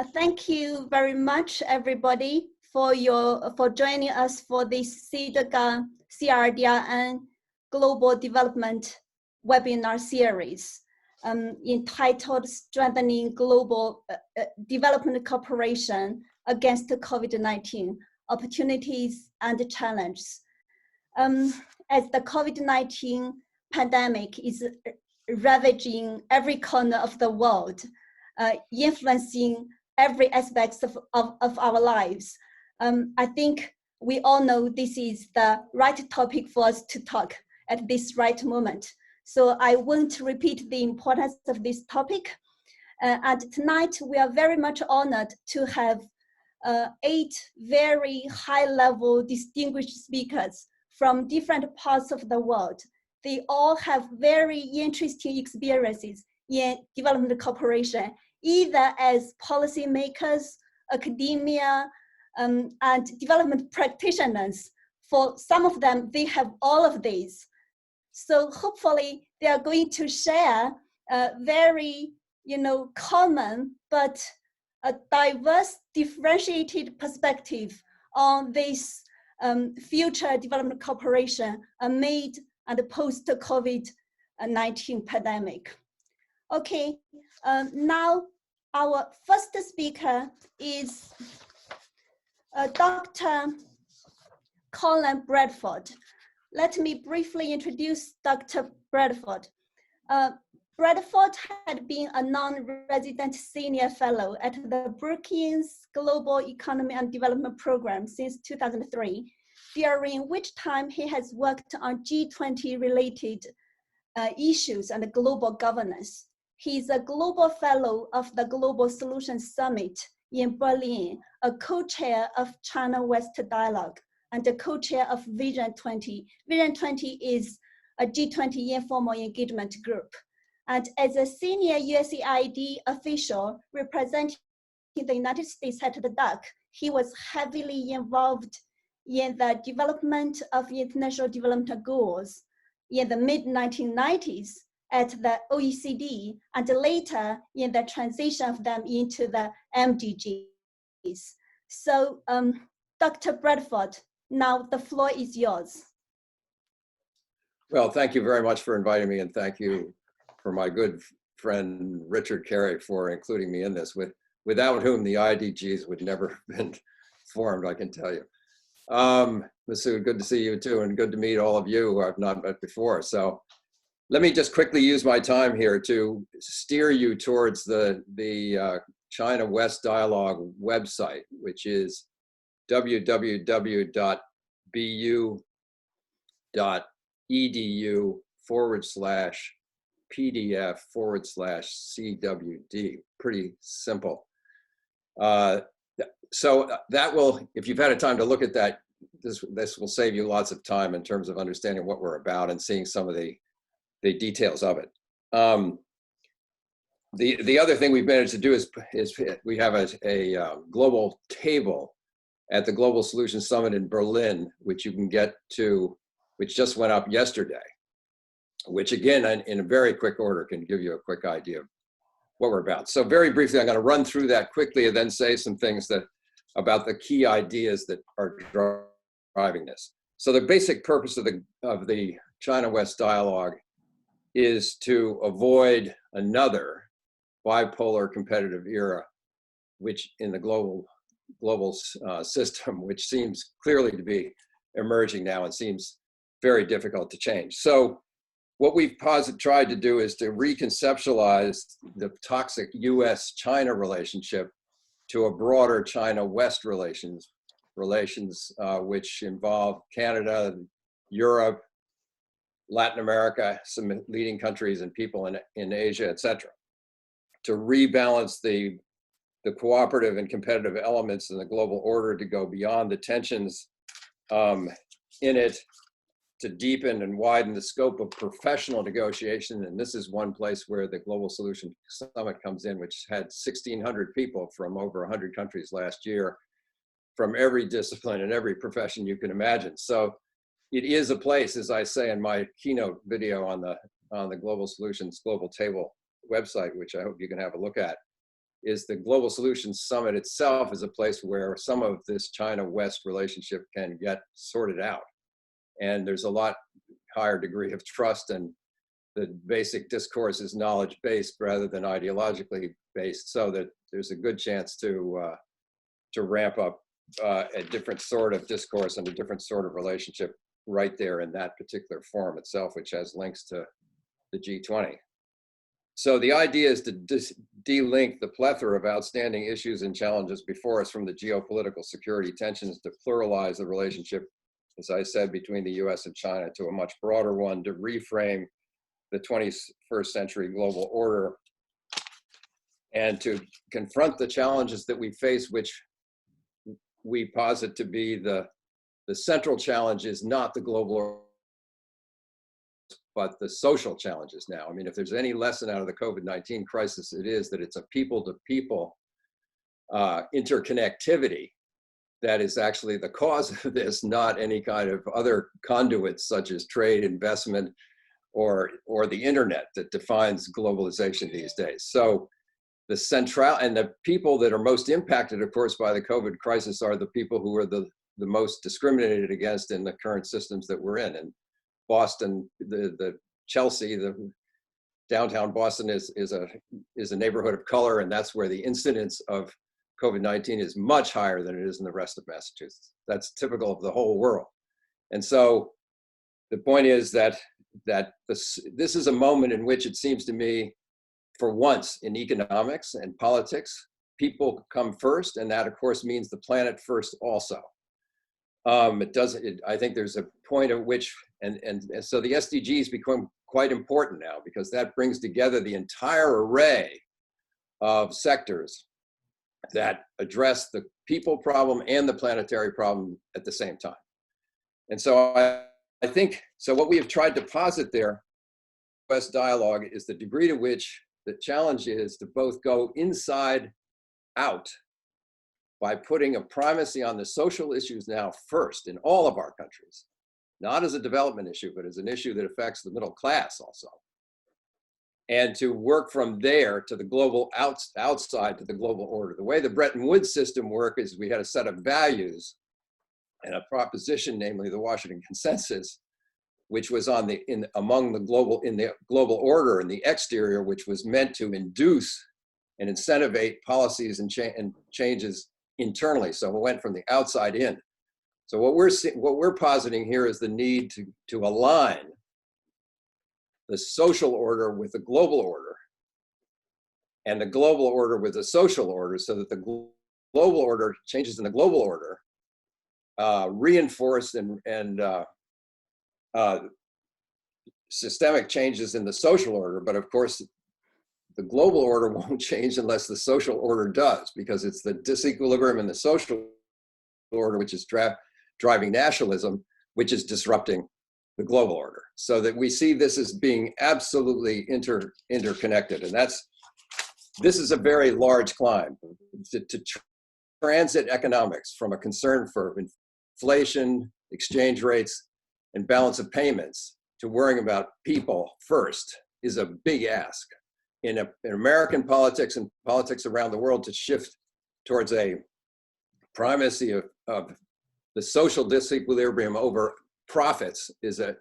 Thank you very much, everybody, for joining us for this CIDGA CIDRN Global Development webinar series entitled Strengthening Global Development Cooperation Against COVID-19, Opportunities and Challenges. As the COVID-19 pandemic is ravaging every corner of the world, influencing every aspect of our lives. I think we all know this is the right topic for us to talk at this right moment. So I won't repeat the importance of this topic. And tonight we are very much honored to have 8 very high-level distinguished speakers from different parts of the world. They all have very interesting experiences in development cooperation, either as policymakers, academia, and development practitioners. For some of them, they have all of these. So hopefully they are going to share a very, common but a diverse, differentiated perspective on this future development cooperation amid and post-COVID-19 pandemic. Okay, now our first speaker is Dr. Colin Bradford. Let me briefly introduce Dr. Bradford. Bradford had been a non-resident senior fellow at the Brookings Global Economy and Development Program since 2003, during which time he has worked on G20 related issues and global governance. He is a global fellow of the Global Solutions Summit in Berlin, a co-chair of China-West Dialogue, and a co-chair of Vision 20. Vision 20 is a G20 informal engagement group. And as a senior USAID official representing the United States at the DAC, he was heavily involved in the development of international development goals in the mid-1990s at the OECD, and later in the transition of them into the MDGs. So Dr. Bradford, now the floor is yours. Well, thank you very much for inviting me, and thank you for my good friend Richard Carey for including me in this, without whom the IDGs would never have been formed, I can tell you. Masood, good to see you too, and good to meet all of you who I've not met before. So let me just quickly use my time here to steer you towards the China West Dialogue website, which is www.bu.edu/PDF/CWD. Pretty simple. So that will, if you've had a time to look at that, this will save you lots of time in terms of understanding what we're about and seeing some of the details of it. The other thing we've managed to do is we have a global table at the Global Solutions Summit in Berlin, which you can get to, which just went up yesterday, which again, in a very quick order, can give you a quick idea of what we're about. So very briefly, I'm going to run through that quickly and then say some things about the key ideas that are driving this. So the basic purpose of the China West Dialogue is to avoid another bipolar competitive era, which in the global system, which seems clearly to be emerging now and seems very difficult to change. So what we've tried to do is to reconceptualize the toxic US-China relationship to a broader China-West relations, which involve Canada, Europe, Latin America, some leading countries and people in Asia, etc., to rebalance the cooperative and competitive elements in the global order, to go beyond the tensions in it, to deepen and widen the scope of professional negotiation. And this is one place where the Global Solution Summit comes in, which had 1,600 people from over 100 countries last year, from every discipline and every profession you can imagine. So it is a place, as I say in my keynote video on the Global Solutions Global Table website, which I hope you can have a look at. is the Global Solutions Summit itself is a place where some of this China-West relationship can get sorted out. And there's a lot higher degree of trust, and the basic discourse is knowledge-based rather than ideologically based, so that there's a good chance to ramp up a different sort of discourse and a different sort of relationship right there in that particular forum itself, which has links to the G20. So the idea is to de-link the plethora of outstanding issues and challenges before us from the geopolitical security tensions, to pluralize the relationship, as I said, between the US and China to a much broader one, to reframe the 21st century global order, and to confront the challenges that we face, which we posit to be the central challenge is not the global order, but the social challenges now. I mean, if there's any lesson out of the COVID-19 crisis, it is that it's a people-to-people interconnectivity that is actually the cause of this, not any kind of other conduits such as trade, investment, or the internet that defines globalization these days. So the central, and the people that are most impacted, of course, by the COVID crisis are the people who are the most discriminated against in the current systems that we're in. And Boston, the Chelsea, the downtown Boston is a neighborhood of color, and that's where the incidence of COVID-19 is much higher than it is in the rest of Massachusetts. That's typical of the whole world. And so the point is that this is a moment in which it seems to me, for once in economics and politics, people come first, and that of course means the planet first also. I think there's a point at which, and so the SDGs become quite important now, because that brings together the entire array of sectors that address the people problem and the planetary problem at the same time. And so I think, so what we have tried to posit there, West dialogue, is the degree to which the challenge is to both go inside out by putting a primacy on the social issues now first in all of our countries, not as a development issue, but as an issue that affects the middle class also. And to work from there to the global outside to the global order. The way the Bretton Woods system worked is we had a set of values and a proposition, namely the Washington Consensus, which was in the global order in the exterior, which was meant to induce and incentivate policies and changes internally. So it went from the outside in. So what we're positing here is the need to align the social order with the global order, and the global order with the social order, so that the global order, changes in the global order, reinforce and systemic changes in the social order. But of course, the global order won't change unless the social order does, because it's the disequilibrium in the social order which is driving nationalism, which is disrupting the global order. So that we see this as being absolutely interconnected. And this is a very large climb to transit economics from a concern for inflation, exchange rates, and balance of payments to worrying about people first is a big ask. In American politics and politics around the world, to shift towards a primacy of the social disequilibrium over profits is a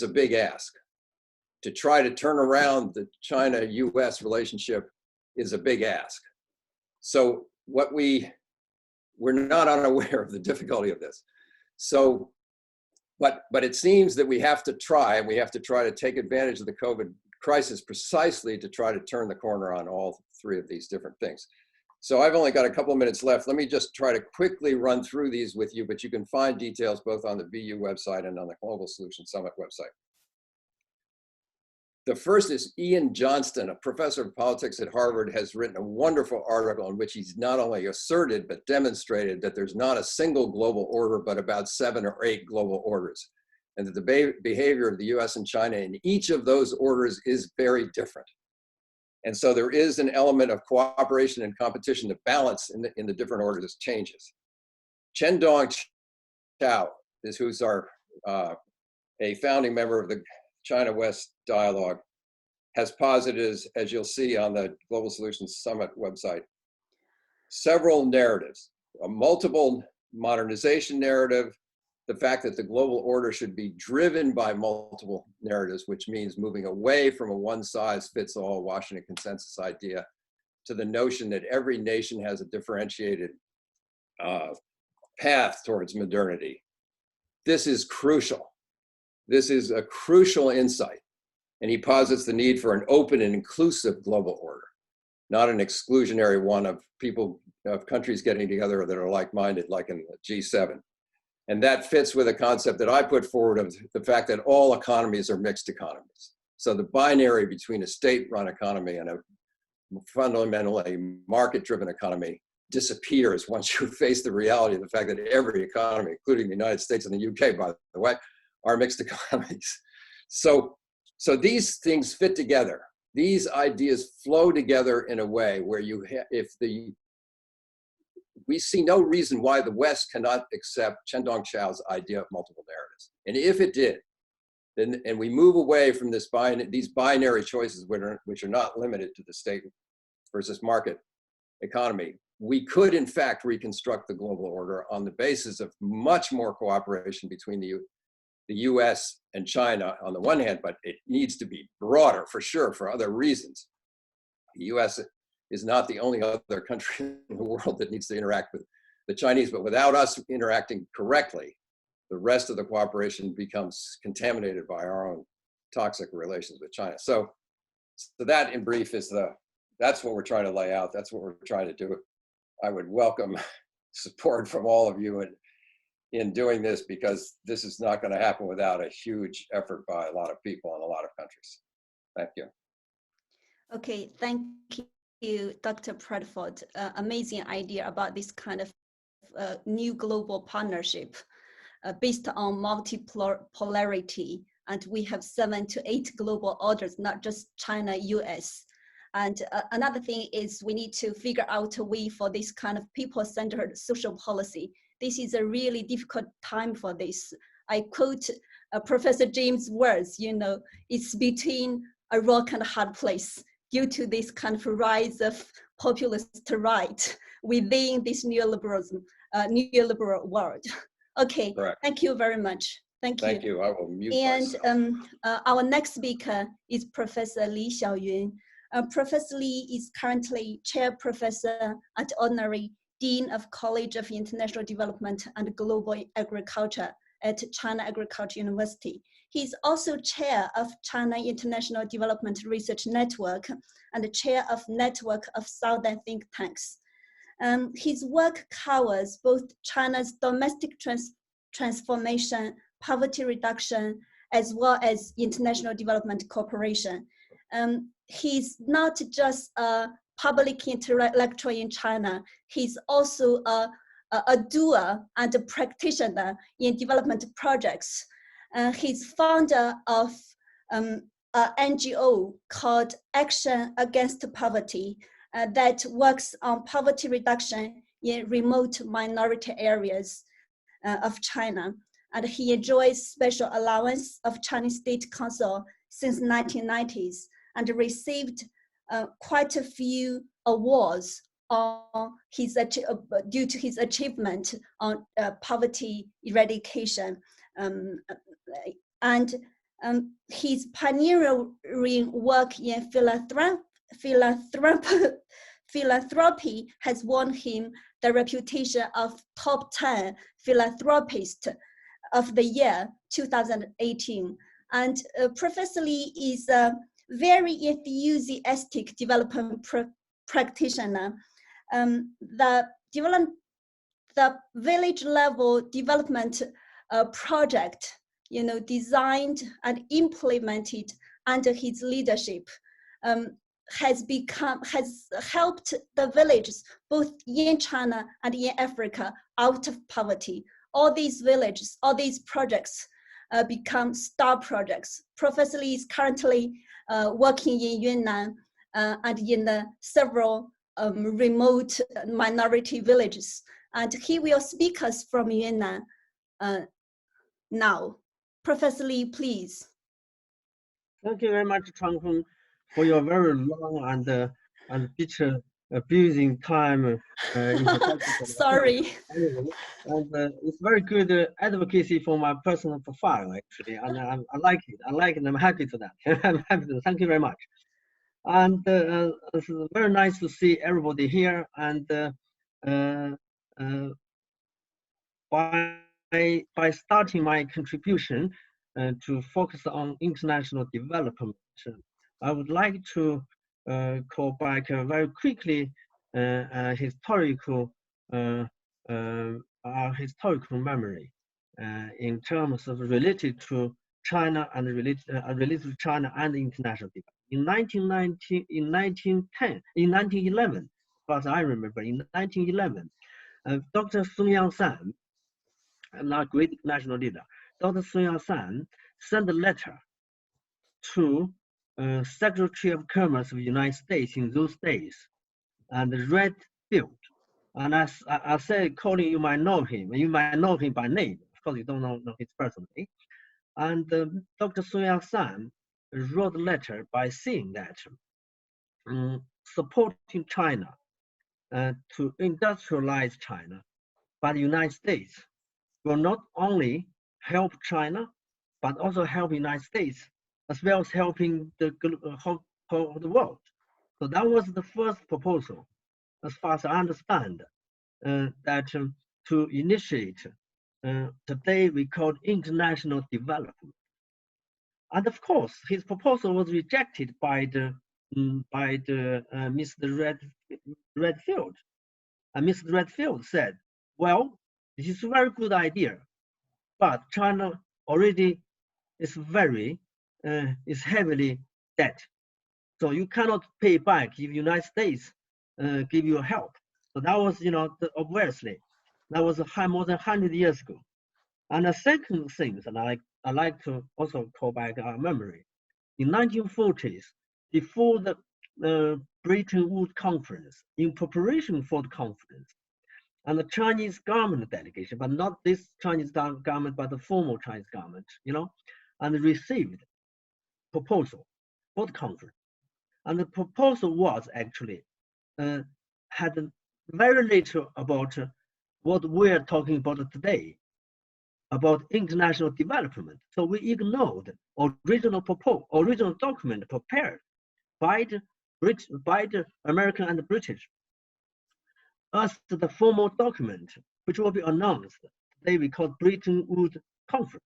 big ask. To try to turn around the China-US relationship is a big ask. So we're not unaware of the difficulty of this. So, but it seems that we have to try, and we have to try to take advantage of the COVID crisis precisely to try to turn the corner on all three of these different things. So I've only got a couple of minutes left. Let me just try to quickly run through these with you, but you can find details both on the VU website and on the Global Solutions Summit website. The first is Ian Johnston, a professor of politics at Harvard, has written a wonderful article in which he's not only asserted, but demonstrated that there's not a single global order, but about 7 or 8 global orders. And that the behavior of the US and China in each of those orders is very different. And so there is an element of cooperation and competition to balance in the different orders changes. Chen-Dong Chao who's a founding member of the China-West dialogue, has posited, as you'll see on the Global Solutions Summit website, several narratives, a multiple modernization narrative, the fact that the global order should be driven by multiple narratives, which means moving away from a one-size-fits-all Washington consensus idea to the notion that every nation has a differentiated path towards modernity. This is crucial. This is a crucial insight. And he posits the need for an open and inclusive global order, not an exclusionary one of people, of countries getting together that are like-minded, like in the G7. And that fits with a concept that I put forward of the fact that all economies are mixed economies. So the binary between a state-run economy and a fundamentally market-driven economy disappears once you face the reality of the fact that every economy, including the United States and the UK, by the way, are mixed economies. So these things fit together. These ideas flow together in a way where we see no reason why the West cannot accept Chen Dongchao's idea of multiple narratives. And if it did, then, and we move away from these binary choices which are not limited to the state versus market economy, we could in fact reconstruct the global order on the basis of much more cooperation between the US and China on the one hand, but it needs to be broader for sure for other reasons. The US is not the only other country in the world that needs to interact with the Chinese, but without us interacting correctly, the rest of the cooperation becomes contaminated by our own toxic relations with China. So that in brief is that's what we're trying to lay out. That's what we're trying to do. I would welcome support from all of you in doing this, because this is not going to happen without a huge effort by a lot of people in a lot of countries. Thank you. Okay, thank you, Dr. Bradford. Amazing idea about this kind of new global partnership based on multipolarity. And we have 7 to 8 global orders, not just China, US. And another thing is we need to figure out a way for this kind of people-centered social policy. This is a really difficult time for this. I quote Professor James' words, it's between a rock and a hard place due to this kind of rise of populist right within this neoliberal world. Okay, correct. Thank you very much. Thank you. Thank you, I will mute myself. Our next speaker is Professor Li Xiaoyun. Professor Li is currently Chair Professor and Honorary Dean of College of International Development and Global Agriculture at China Agricultural University. He is also Chair of China International Development Research Network and Chair of Network of Southern Think Tanks. His work covers both China's domestic transformation, poverty reduction, as well as international development cooperation. He's not just a public intellectual in China, he's also a doer and a practitioner in development projects. He's founder of an NGO called Action Against Poverty that works on poverty reduction in remote minority areas of China. And he enjoys special allowance of Chinese State Council since 1990s and received quite a few awards on due to his achievement on poverty eradication. And his pioneering work in philanthropy has won him the reputation of top 10 philanthropist of the year 2018. And Professor Li is a very enthusiastic development practitioner. The village level development project, designed and implemented under his leadership, has helped the villages both in China and in Africa out of poverty. All these villages, all these projects become star projects. Professor Li is currently working in Yunnan and in several remote minority villages. And he will speak us from Yunnan now. Professor Li, please. Thank you very much, Changhong. for your very long and bitter abusing time introduction. Sorry. Anyway, and it's very good advocacy for my personal profile actually, and I like it. I like it. I'm happy to that. I'm happy to. Thank you very much. And it's very nice to see everybody here. And by starting my contribution to focus on international development, I would like to call back very quickly historical our historical memory in terms of related to China and related to China and international development. In 1990, in 1910, in 1911, as far as I remember, in 1911, Dr. Sun Yat-sen, our great national leader, Dr. Sun Yat-sen sent a letter to Secretary of Commerce of the United States in those days, and read field. And as I said, Colin, you might know him. You might know him by name. Of course, you don't know his personally. And Dr. Sun Yat-sen wrote a letter by saying that supporting China to industrialize China by the United States will not only help China, but also help the United States, as well as helping the whole the world. So that was the first proposal, as far as I understand, that to initiate today we call international development. And of course, his proposal was rejected by the Mr. Redfield. And Mr. Redfield said, well, this is a very good idea, but China already is heavily debt. So you cannot pay back if the United States give you help. So that was, obviously, that was more than 100 years ago. And the second thing that I like to also call back our memory, in 1940s, before the Bretton Woods Conference, in preparation for the conference, and the Chinese government delegation, but not this Chinese government, but the former Chinese government, and received proposal for the conference. And the proposal was actually had very little about what we're talking about today, about international development. So we ignored original document prepared by the American and the British as the formal document, which will be announced today. We call Bretton Woods Conference.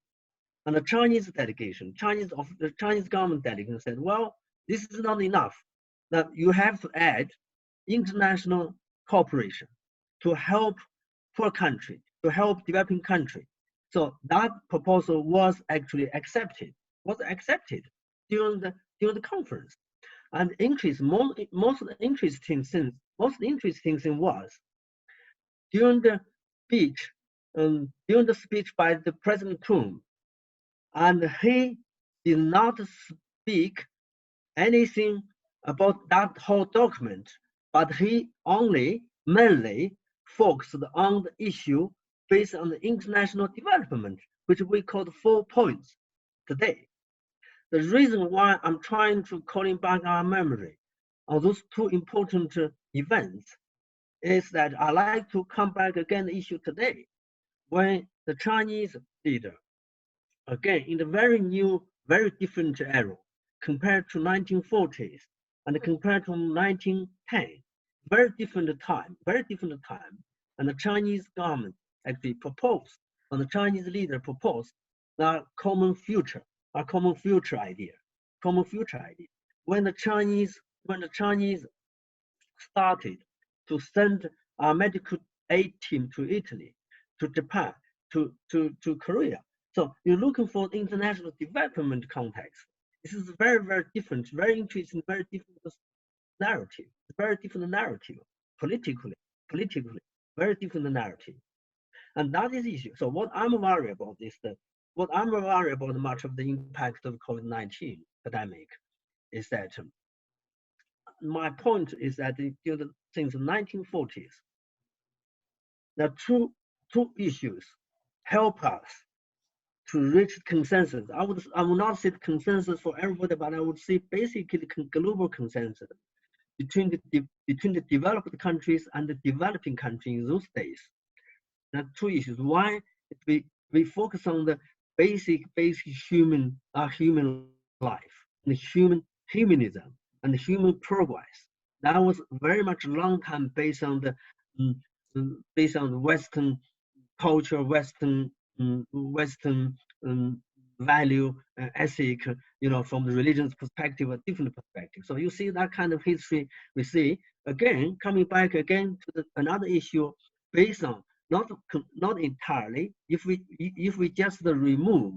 And the Chinese delegation, the Chinese government delegation said, well, this is not enough. That you have to add international cooperation to help poor country, to help developing country. So that proposal was actually accepted during the conference. And most interesting thing was during the speech by the President Kuhn, and he did not speak anything about that whole document, but he only mainly focused on the issue based on the international development, which we call the 4 points today. The reason why I'm trying to call back our memory on those 2 important events is that I like to come back again the issue today, when the Chinese leader, again in the very new, very different era compared to 1940s and compared to 1910, very different time, and the Chinese government actually proposed, and the Chinese leader proposed the common future idea. When the Chinese started to send a medical aid team to Italy, to Japan, to Korea. So you're looking for international development context. This is very, very different, very interesting, very different narrative, politically, very different narrative. And that is the issue. So what I'm worried about is much of the impact of COVID-19 epidemic is that my point is that since the 1940s, the two issues help us reach consensus. I would not say consensus for everybody, but I would say basically global consensus between the developed countries and the developing countries in those days. There are two issues. One, we focus on the basic human life, and humanism and human progress. That was very much a long time based on the Western culture, Western value, ethic, from the religion's perspective, a different perspective. So you see that kind of history. We see again coming back again to another issue based on not entirely. If we just remove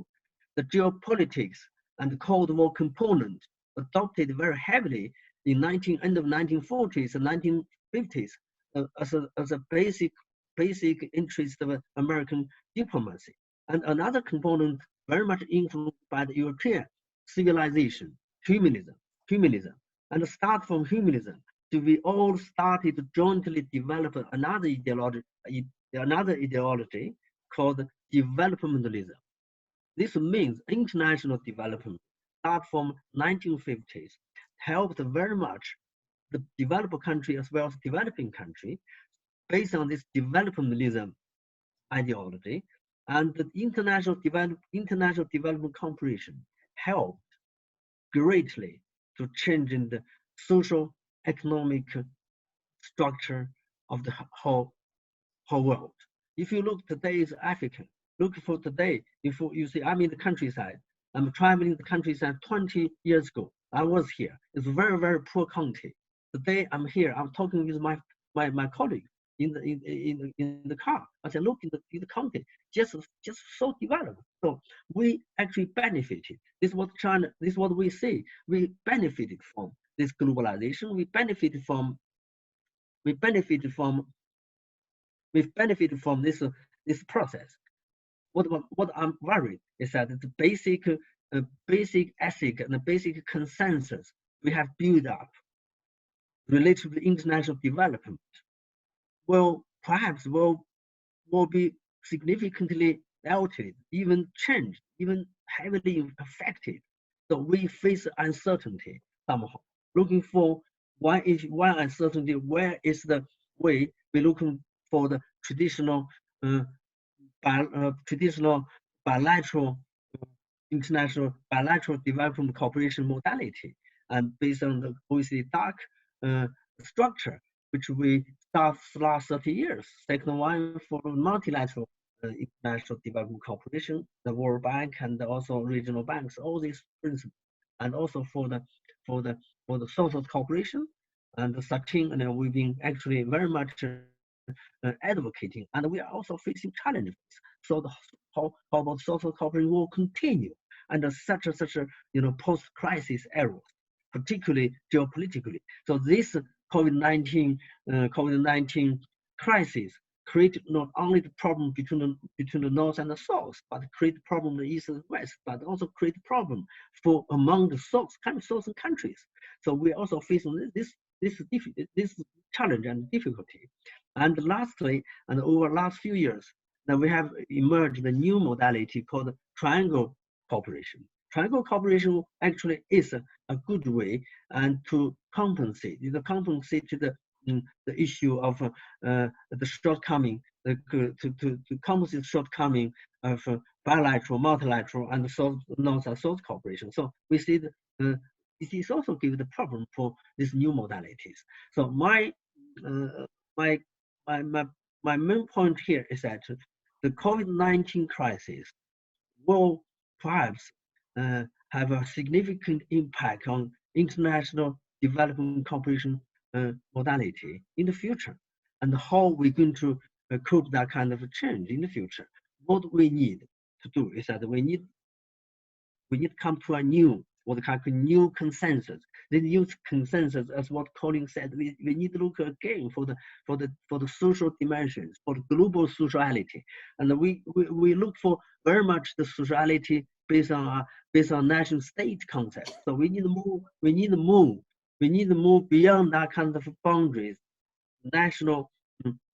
the geopolitics and the Cold War component adopted very heavily in end of 1940s and 1950s as a basic interest of American diplomacy, and another component very much influenced by the European civilization, humanism, and start from humanism. So we all started to jointly develop another ideology called developmentalism. This means international development, start from 1950s, helped very much the developed country as well as developing country based on this developmentalism ideology, and the international development cooperation helped greatly to changing the social economic structure of the whole world. If you look today's Africa, look for today, if you see, I'm in the countryside, I'm traveling the countryside 20 years ago. I was here. It's a very, very poor country. Today I'm here, I'm talking with my colleague in the car. I said, look, in the country, just so developed. So we actually benefited. This is what we see. We benefited from this globalization. We benefited from this process. What I'm worried is that the basic ethic and the basic consensus we have built up related to international development perhaps will be significantly altered, even changed, even heavily affected. So we face uncertainty somehow. Looking for why uncertainty? Where is the way? We're looking for the traditional bilateral international bilateral development cooperation modality, and based on the OECD DAC structure, which we start last 30 years. Second one for multilateral international development cooperation, the World Bank and also regional banks, all these principles, and also for the social cooperation and the CIDRN, and we've been actually very much advocating, and we are also facing challenges. So how about social cooperation will continue under such a post-crisis era, particularly geopolitically. So this COVID-19 crisis created not only the problem between the north and the south, but create problem in the east and west, but also create problem for among the southern countries. So we're also facing this challenge and difficulty. And lastly, and over the last few years, now we have emerged a new modality called triangle cooperation. Triangle cooperation actually is a good way and to compensate the issue of the shortcoming, to compensate the shortcoming of bilateral, multilateral, and north-south cooperation. So we see that it is also given the problem for these new modalities. So my main point here is that the COVID-19 crisis will perhaps have a significant impact on international development cooperation modality in the future, and how we're going to cope that kind of a change in the future. What we need to do is that we need to come to a new consensus. The new consensus, as what Colin said, we need to look again for the social dimensions, for the global sociality, and we look for very much the sociality based on nation state concept. So we need to move beyond that kind of boundaries,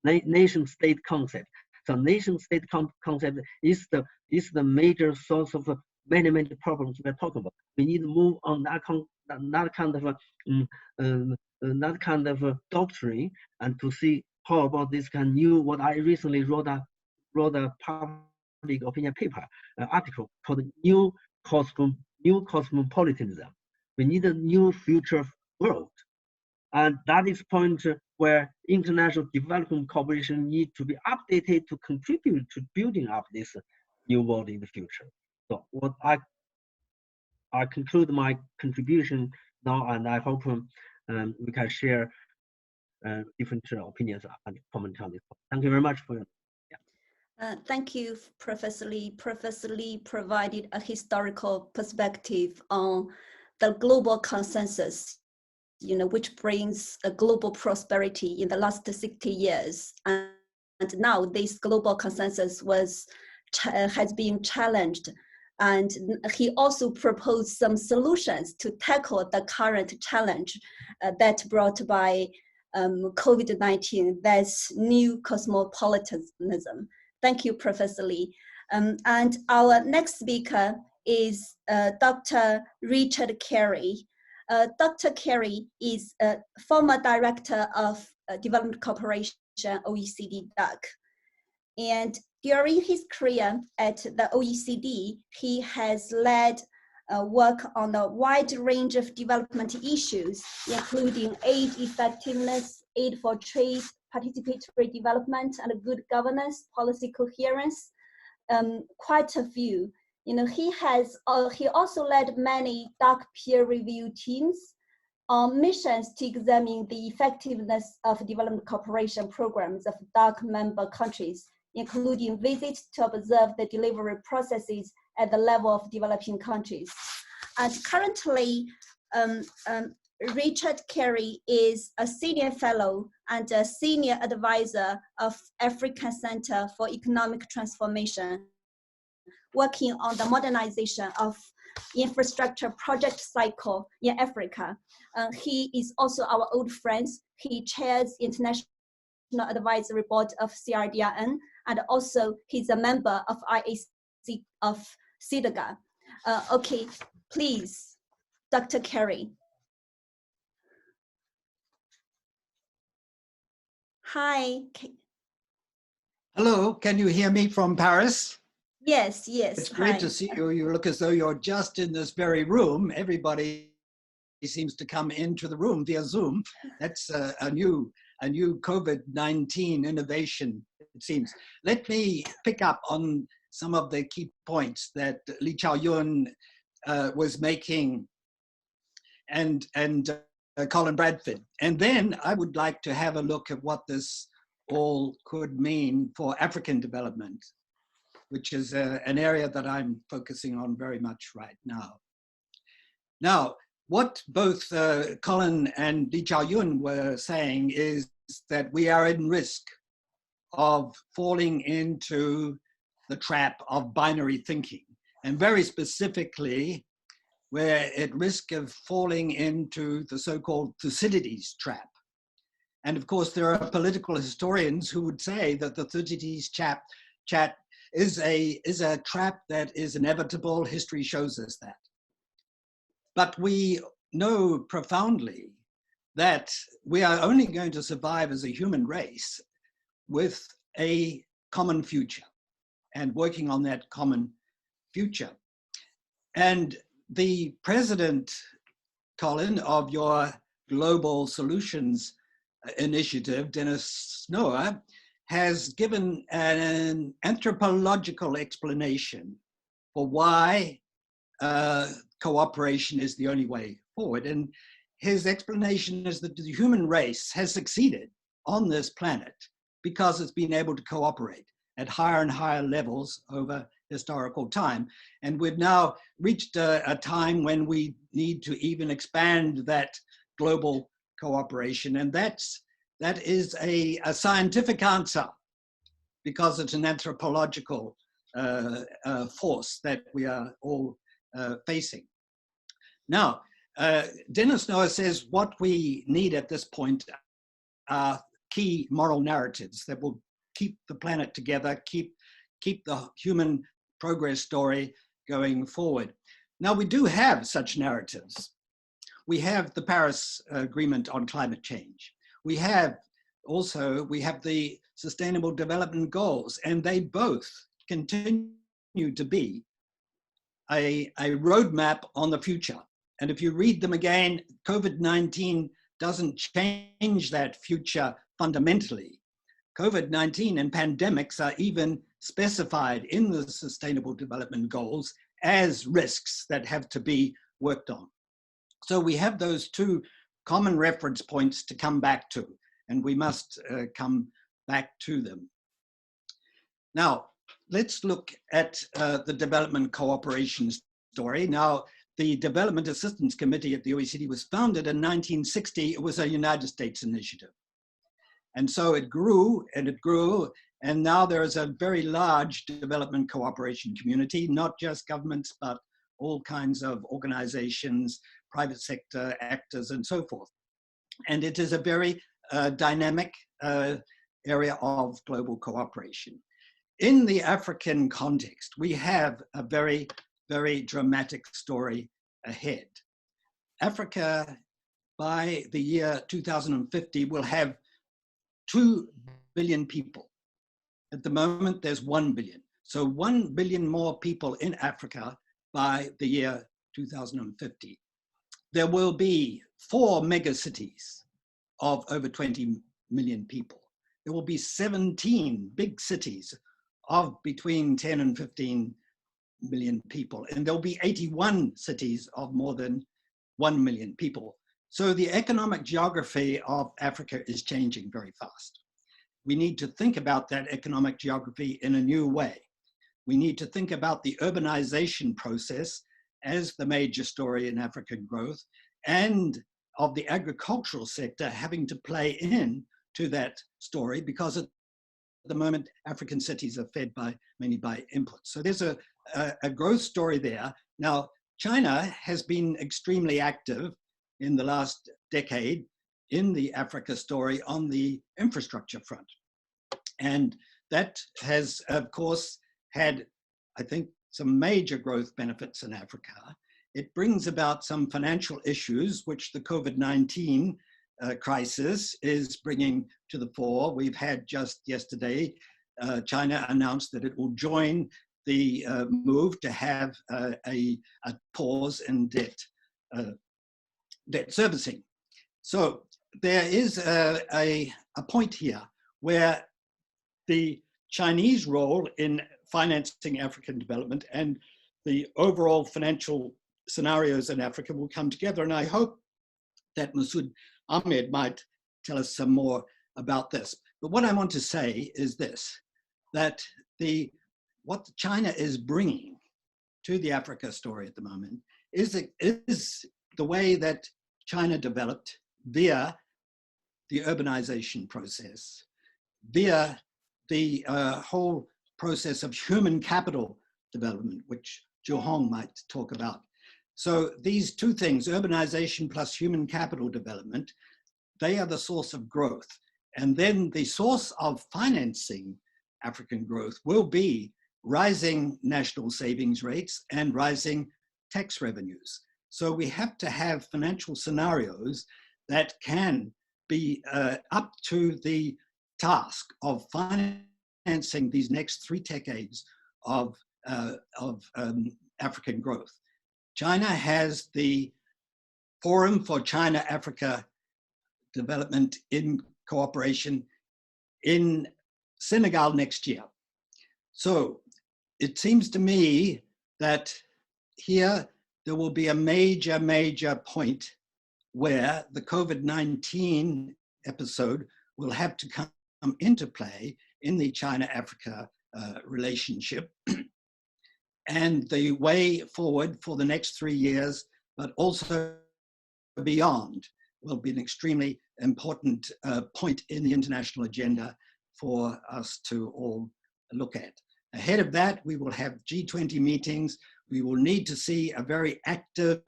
nation state concept. So nation-state concept is the major source of many problems we're talking about. We need to move on that kind of doctrine, and to see how about this kind of new. What I recently wrote a public opinion paper, article called New Cosmopolitanism. We need a new future world. And that is point where international development cooperation needs to be updated to contribute to building up this new world in the future. So what I conclude my contribution now, and I hope we can share different opinions and comment on this. Thank you very much for your. Thank you, Professor Lee. Professor Lee provided a historical perspective on the global consensus, which brings a global prosperity in the last 60 years. And now this global consensus has been challenged. And he also proposed some solutions to tackle the current challenge that brought by COVID-19, that's new cosmopolitanism. Thank you, Professor Lee. And our next speaker is Dr. Richard Carey. Dr. Carey is a former director of Development Cooperation, OECD DAC. And during his career at the OECD, he has led work on a wide range of development issues, including aid effectiveness, aid for trade, participatory development, and good governance, policy coherence, quite a few. He also led many DAC peer review teams on missions to examine the effectiveness of development cooperation programs of DAC member countries, including visits to observe the delivery processes at the level of developing countries. And currently, Richard Carey is a senior fellow and a senior advisor of African Center for Economic Transformation, working on the modernization of infrastructure project cycle in Africa. He is also our old friend. He chairs International Advisory Board of CIDRN, and also he's a member of IAC of CIDGA. Okay, please, Dr. Carey. Hi. Hello, can you hear me from Paris? Yes, yes. It's great to see you. You look as though you're just in this very room. Everybody seems to come into the room via Zoom. That's a new COVID-19 innovation, it seems. Let me pick up on some of the key points that Lee Chao-yun was making and Colin Bradford. And then I would like to have a look at what this all could mean for African development, which is an area that I'm focusing on very much right now. Now, what both Colin and Lee Chao-yun were saying is that we are in risk of falling into the trap of binary thinking. And very specifically, we're at risk of falling into the so-called Thucydides trap. And of course, there are political historians who would say that the Thucydides trap is a trap that is inevitable. History shows us that. But we know profoundly that we are only going to survive as a human race with a common future and working on that common future. And the president, Colin, of your Global Solutions Initiative, Dennis Noah, has given an anthropological explanation for why cooperation is the only way forward. And his explanation is that the human race has succeeded on this planet because it's been able to cooperate at higher and higher levels over historical time. And we've now reached a time when we need to even expand that global cooperation. And that is a scientific answer, because it's an anthropological force that we are all facing. Now, Dennis Noah says what we need at this point are key moral narratives that will keep the planet together, keep the human progress story going forward. Now, we do have such narratives. We have the Paris Agreement on climate change. We have the Sustainable Development Goals, and they both continue to be a roadmap on the future. And if you read them again, COVID-19 doesn't change that future fundamentally. COVID-19 and pandemics are even specified in the Sustainable Development Goals as risks that have to be worked on. So we have those two common reference points to come back to, and we must come back to them. Now, let's look at the development cooperation story. Now, the Development Assistance Committee at the OECD was founded in 1960. It was a United States initiative. And so it grew and it grew, and now there is a very large development cooperation community, not just governments, but all kinds of organizations, private sector actors, and so forth. And it is a very dynamic area of global cooperation. In the African context, we have a very, very dramatic story ahead. Africa, by the year 2050, will have 2 billion people. At the moment, there's 1 billion. So 1 billion more people in Africa by the year 2050. There will be 4 megacities of over 20 million people. There will be 17 big cities of between 10 and 15 million people. And there'll be 81 cities of more than 1 million people. So the economic geography of Africa is changing very fast. We need to think about that economic geography in a new way. We need to think about the urbanization process as the major story in African growth, and of the agricultural sector having to play in to that story, because at the moment, African cities are fed mainly by inputs. So there's a growth story there. Now, China has been extremely active in the last decade in the Africa story on the infrastructure front. And that has, of course, had, I think, some major growth benefits in Africa. It brings about some financial issues, which the COVID-19 crisis is bringing to the fore. We've had just yesterday, China announced that it will join the move to have a pause in debt servicing. So there is a point here where the Chinese role in financing African development and the overall financial scenarios in Africa will come together. And I hope that Masood Ahmed might tell us some more about this. But what I want to say is this, that what China is bringing to the Africa story at the moment is the way that China developed via the urbanization process, via the whole process of human capital development, which Zhu might talk about. So these two things, urbanization plus human capital development, they are the source of growth. And then the source of financing African growth will be rising national savings rates and rising tax revenues. So we have to have financial scenarios that can be up to the task of financing these next 3 decades of African growth. China has the Forum for China-Africa Development in Cooperation in Senegal next year. So it seems to me that here there will be a major point where the COVID-19 episode will have to come into play in the China-Africa relationship. And the way forward for the next 3 years, but also beyond, will be an extremely important point in the international agenda for us to all look at. Ahead of that, we will have G20 meetings. We will need to see a very active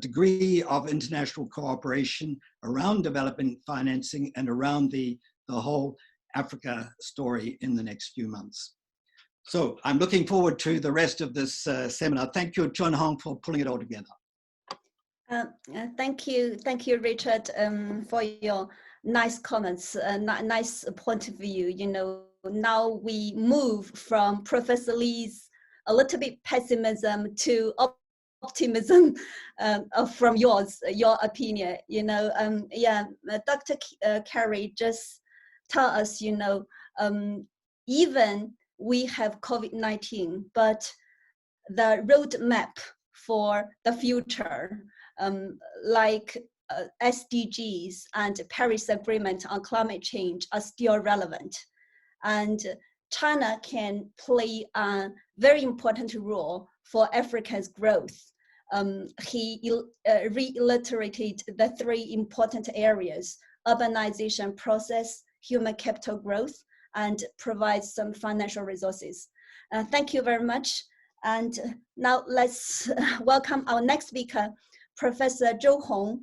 degree of international cooperation around development financing and around the whole Africa story in the next few months. So I'm looking forward to the rest of this seminar. Thank you, Chun Hong, for pulling it all together. Thank you, Richard, for your nice comments, nice point of view. You know, now we move from Professor Lee's a little bit pessimism to optimism from your opinion. You know, yeah, Dr. Carey just tell us, you know, even we have COVID-19, but the roadmap for the future, like SDGs and Paris Agreement on climate change are still relevant. And China can play a very important role for Africa's growth. He reiterated the 3 important areas: urbanization process, human capital growth, and provides some financial resources. Thank you very much. And now let's welcome our next speaker, Professor Zhou Hong.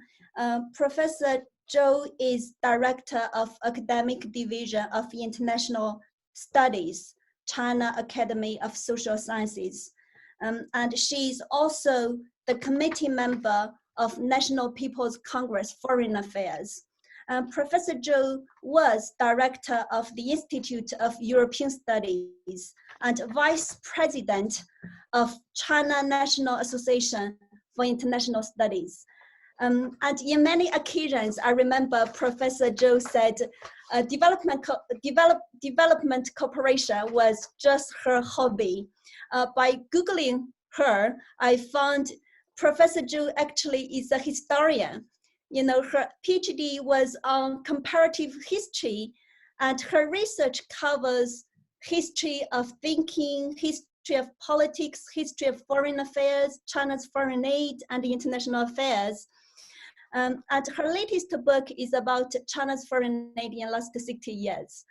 Professor Zhou is Director of Academic Division of International Studies, China Academy of Social Sciences. And she's also the committee member of National People's Congress Foreign Affairs. Professor Zhou was director of the Institute of European Studies and vice president of China National Association for International Studies. And in many occasions, I remember Professor Zhou said, development cooperation was just her hobby. By Googling her, I found Professor Zhou actually is a historian. You know, her PhD was on comparative history, and her research covers history of thinking, history of politics, history of foreign affairs, China's foreign aid, and international affairs. And her latest book is about China's foreign aid in the last 60 years.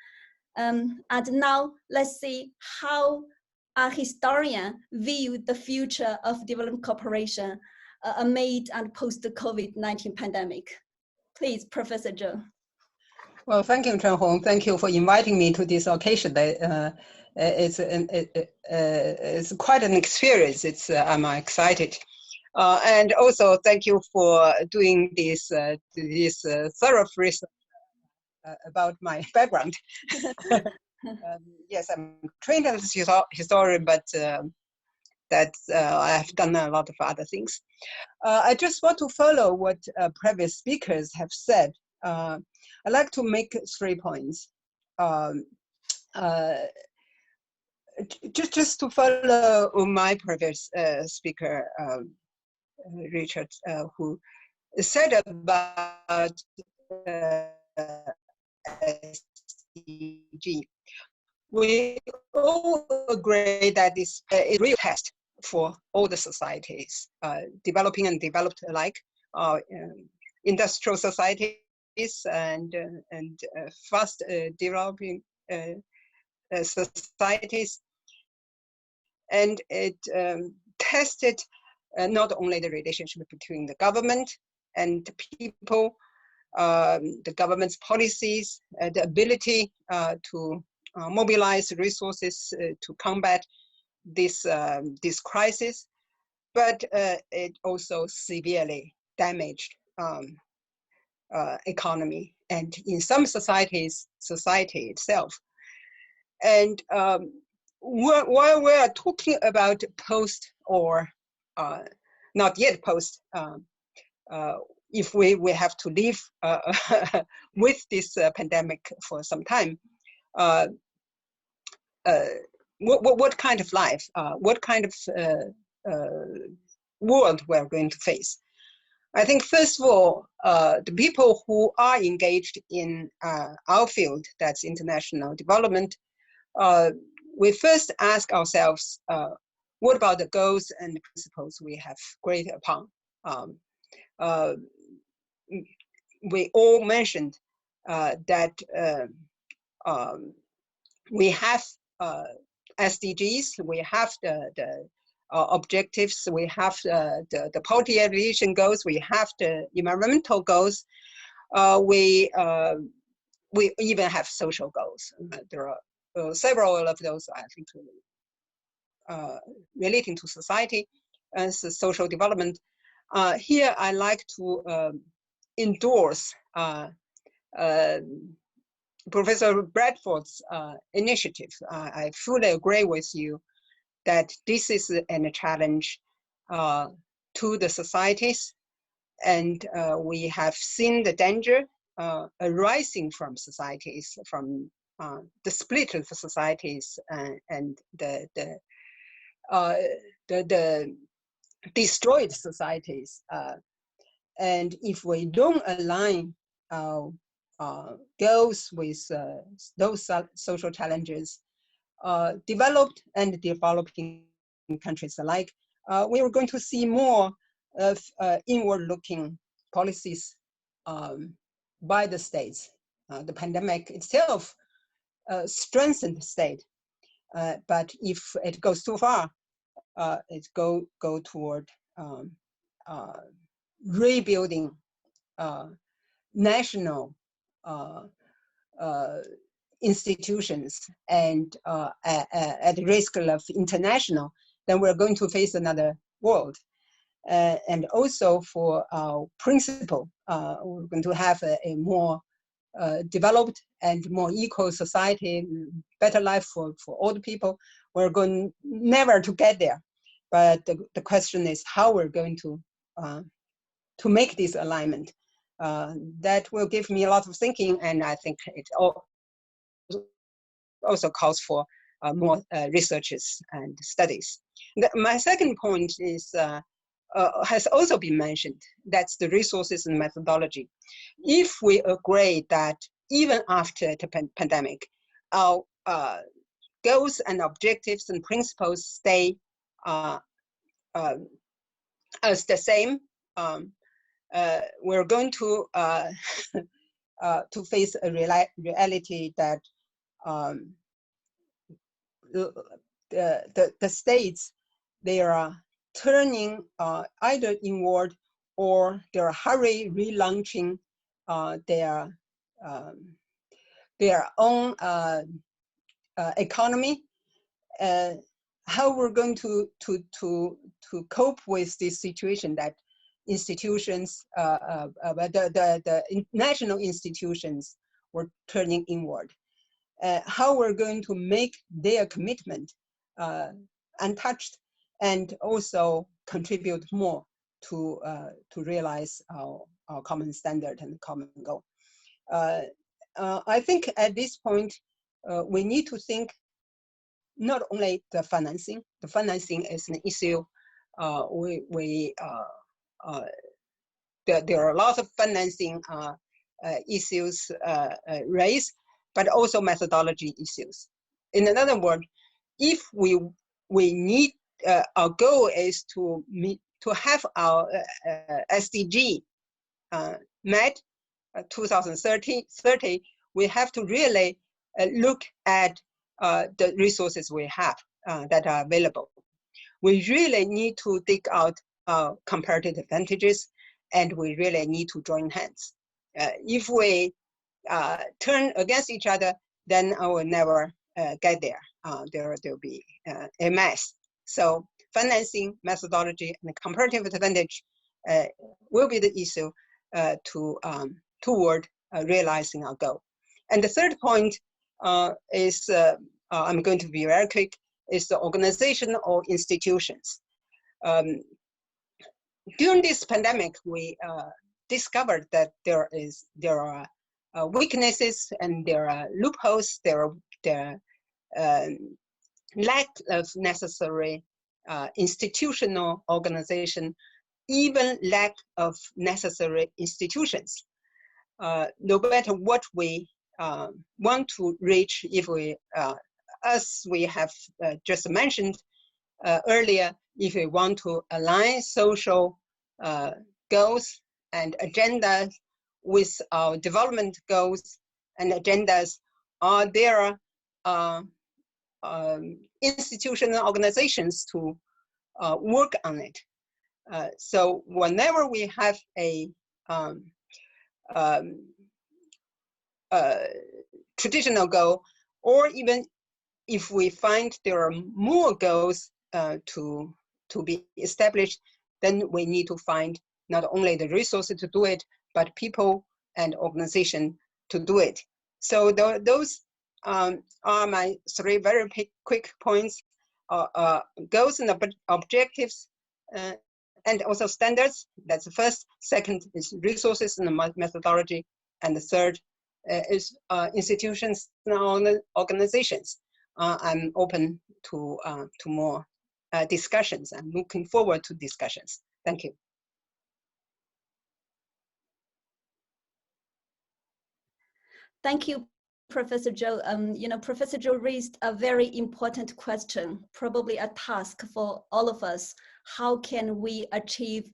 And now let's see how a historian viewed the future of development cooperation amid and post the COVID-19 pandemic. Please, Professor Zhou. Well, thank you, Chun Hong. Thank you for inviting me to this occasion. It's quite an experience. I'm excited. And also thank you for doing this thorough research about my background. Yes, I'm trained as a historian, but I have done a lot of other things. I just want to follow what previous speakers have said. I'd like to make 3 points. Just to follow my previous speaker, Richard, who said about SDG. We all agree that it's a real test for all the societies, developing and developed alike, industrial societies and fast developing societies. And it tested not only the relationship between the government and people, the government's policies, the ability to mobilize resources to combat this crisis, but it also severely damaged economy and in some societies, society itself. And while we are talking about post or not yet post, if we have to live with this pandemic for some time, what kind of life, what kind of world we're going to face? I think first of all, the people who are engaged in our field, that's international development, we first ask ourselves, what about the goals and the principles we have agreed upon? We all mentioned that we have SDGs, we have the objectives, we have the poverty alleviation goals, we have the environmental goals. We we even have social goals. There are several of those, I think, relating to society and social development. Here, I like to endorse Professor Bradford's initiative. I fully agree with you that this is a challenge to the societies, and we have seen the danger arising from societies, from the split of societies and the destroyed societies. And if we don't align our goals with those social challenges, developed and developing countries alike, we are going to see more of inward-looking policies by the states. The pandemic itself strengthened the state, but if it goes too far, it go toward rebuilding national institutions and at risk of international, then we're going to face another world. And also for our principle, we're going to have a more developed and more equal society, better life for all the people. We're going never to get there. But the question is how we're going to make this alignment. That will give me a lot of thinking, and I think it also calls for more researches and studies. My second point is has also been mentioned. That's the resources and methodology. If we agree that even after the pandemic, our goals and objectives and principles stay as the same, we're going to face a reality that the states, they are turning either inward or they're hurry relaunching their own economy. How we're going to cope with this situation that institutions, the national institutions were turning inward. How we're going to make their commitment untouched and also contribute more to realize our common standard and common goal. I think at this point, we need to think not only the financing is an issue. There are a lot of financing issues raised, but also methodology issues. In another word, if we need, our goal is to have our SDG met 2030, we have to really look at the resources we have that are available. We really need to dig out comparative advantages, and we really need to join hands. If we turn against each other, then I will never get there. There'll be a mess. So financing, methodology, and comparative advantage will be the issue toward realizing our goal. And the third point is, I'm going to be very quick, is the organization or institutions. During this pandemic, we discovered that there are weaknesses and there are loopholes, there are lack of necessary institutional organization, even lack of necessary institutions. No matter what we want to reach, if we, as we have just mentioned earlier, if we want to align social goals and agendas with our development goals and agendas, there are institutional organizations to work on it. So whenever we have a traditional goal, or even if we find there are more goals to be established, then we need to find not only the resources to do it, but people and organization to do it. So those are my 3 very quick points: goals and objectives, and also standards. That's the first. Second is resources and methodology, and the third is institutions and organizations. I'm open to more discussions. I'm looking forward to discussions. Thank you. Thank you, Professor Zhou. Professor Zhou raised a very important question, probably a task for all of us. How can we achieve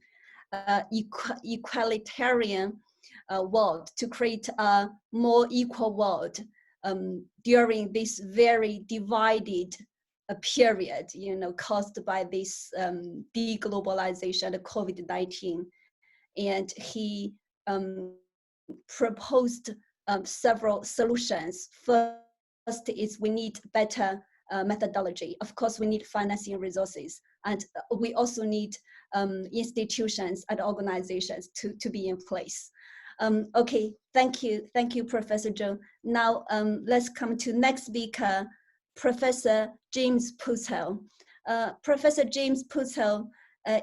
equalitarian world, to create a more equal world during this very divided period, caused by this deglobalization and COVID-19. And he proposed several solutions. First is we need better methodology. Of course, we need financing resources, and we also need institutions and organizations to be in place. Okay, thank you, Professor Zhou. Now let's come to next speaker, Professor James Purcell. Professor James Purcell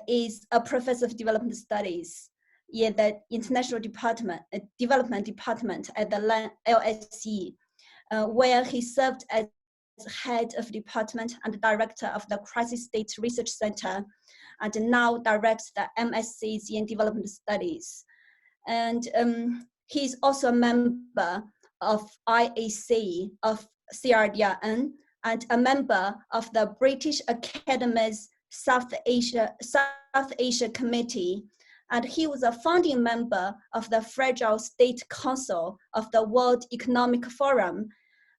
is a professor of development studies in the International Development Department at the LSE, where he served as head of department and director of the Crisis State Research Center, and now directs the MScs in development studies. And he's also a member of IAC of CIDRN and a member of the British Academy's South Asia Committee. And he was a founding member of the Fragile State Council of the World Economic Forum,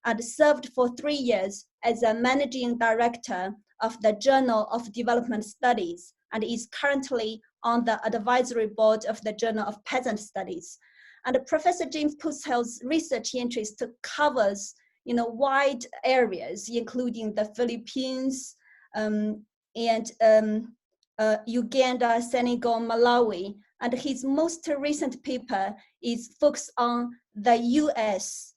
and served for 3 years as a managing director of the Journal of Development Studies, and is currently on the advisory board of the Journal of Peasant Studies. And Professor James Purcell's research interest covers wide areas, including the Philippines and Uganda, Senegal, Malawi, and his most recent paper is focused on the US,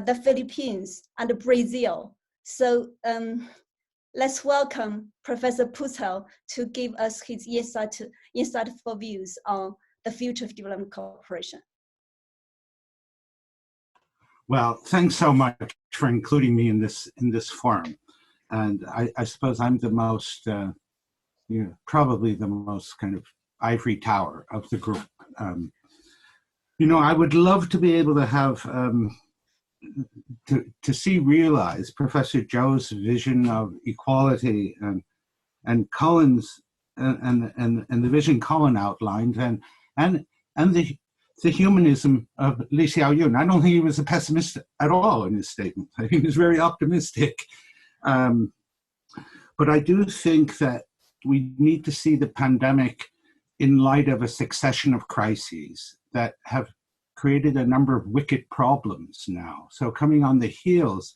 the Philippines, and Brazil. So let's welcome Professor Purcell to give us his insightful views on the future of development cooperation. Well, thanks so much for including me in this forum. And I suppose I'm the most, probably the most kind of ivory tower of the group. I would love to be able to have, to see realized Professor Zhou's vision of equality and Colin's, and the vision Colin outlined, and the humanism of Li Xiaoyun. I don't think he was a pessimist at all in his statement. I think he was very optimistic. But I do think that we need to see the pandemic in light of a succession of crises that have created a number of wicked problems now. So coming on the heels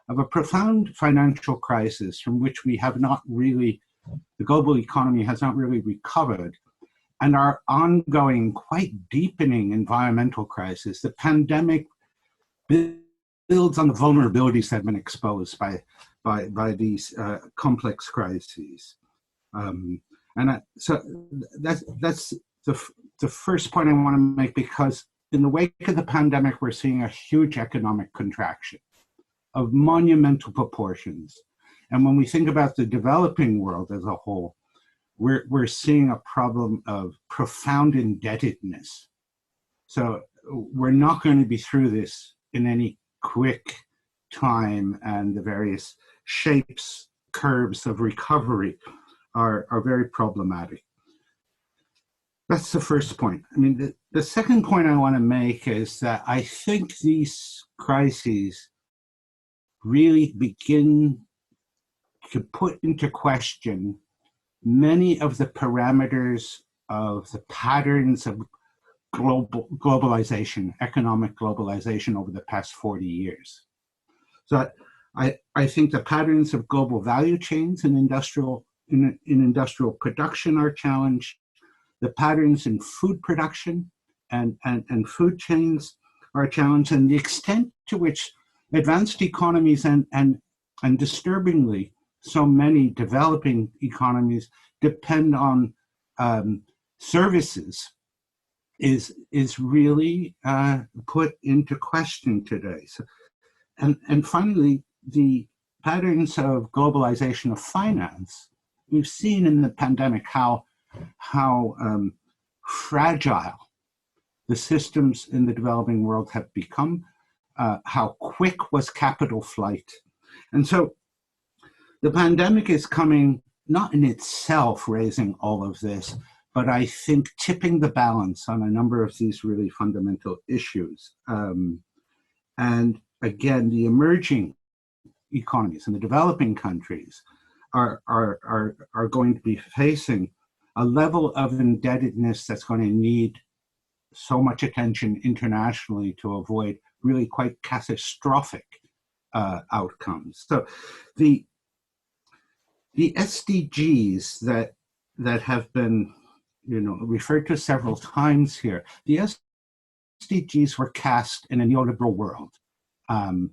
of a profound financial crisis from which we have not really, the global economy has not really recovered, and our ongoing, quite deepening environmental crisis, the pandemic builds on the vulnerabilities that have been exposed by these complex crises. So that's the first point I want to make, because in the wake of the pandemic, we're seeing a huge economic contraction of monumental proportions. And when we think about the developing world as a whole, we're seeing a problem of profound indebtedness. So we're not going to be through this in any quick time, and the various shapes, curves of recovery are very problematic. That's the first point. I mean, the second point I want to make is that I think these crises really begin to put into question many of the parameters of the patterns of globalization, economic globalization over the past 40 years. So I think the patterns of global value chains in industrial production are challenged. The patterns in food production and food chains are challenged, and the extent to which advanced economies and disturbingly so many developing economies depend on services is really put into question today. So, and finally, the patterns of globalization of finance. We've seen in the pandemic how fragile the systems in the developing world have become, how quick was capital flight. And so the pandemic is coming, not in itself raising all of this, but I think tipping the balance on a number of these really fundamental issues. And again, the emerging economies and the developing countries are going to be facing a level of indebtedness that's going to need so much attention internationally to avoid really quite catastrophic outcomes. So the SDGs that have been referred to several times here, the SDGs were cast in a neoliberal world. And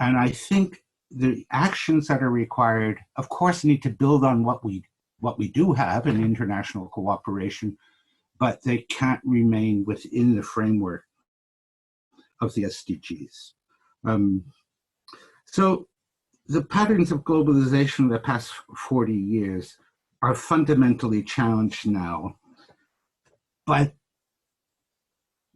I think the actions that are required, of course, need to build on what we do have in international cooperation, but they can't remain within the framework of the SDGs. So the patterns of globalization of the past 40 years are fundamentally challenged now, but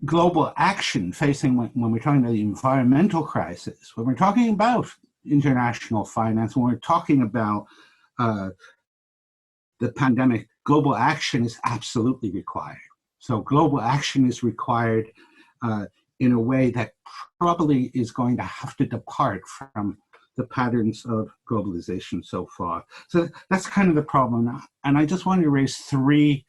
global action facing, when we're talking about the environmental crisis, when we're talking about international finance, when we're talking about the pandemic, global action is absolutely required. So global action is required in a way that probably is going to have to depart from the patterns of globalization so far. So that's kind of the problem. And I just want to raise three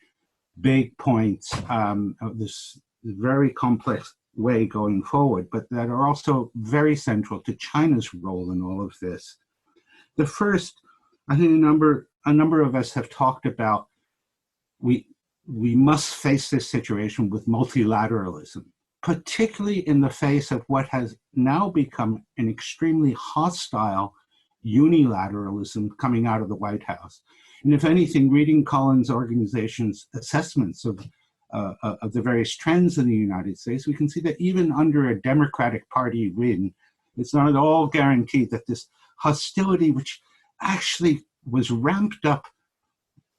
big points of this very complex way going forward, but that are also very central to China's role in all of this. The first, I think a number of us have talked about, we must face this situation with multilateralism, particularly in the face of what has now become an extremely hostile unilateralism coming out of the White House. And if anything, reading Colin's organization's assessments of the various trends in the United States, we can see that even under a Democratic Party win, it's not at all guaranteed that this hostility, which actually was ramped up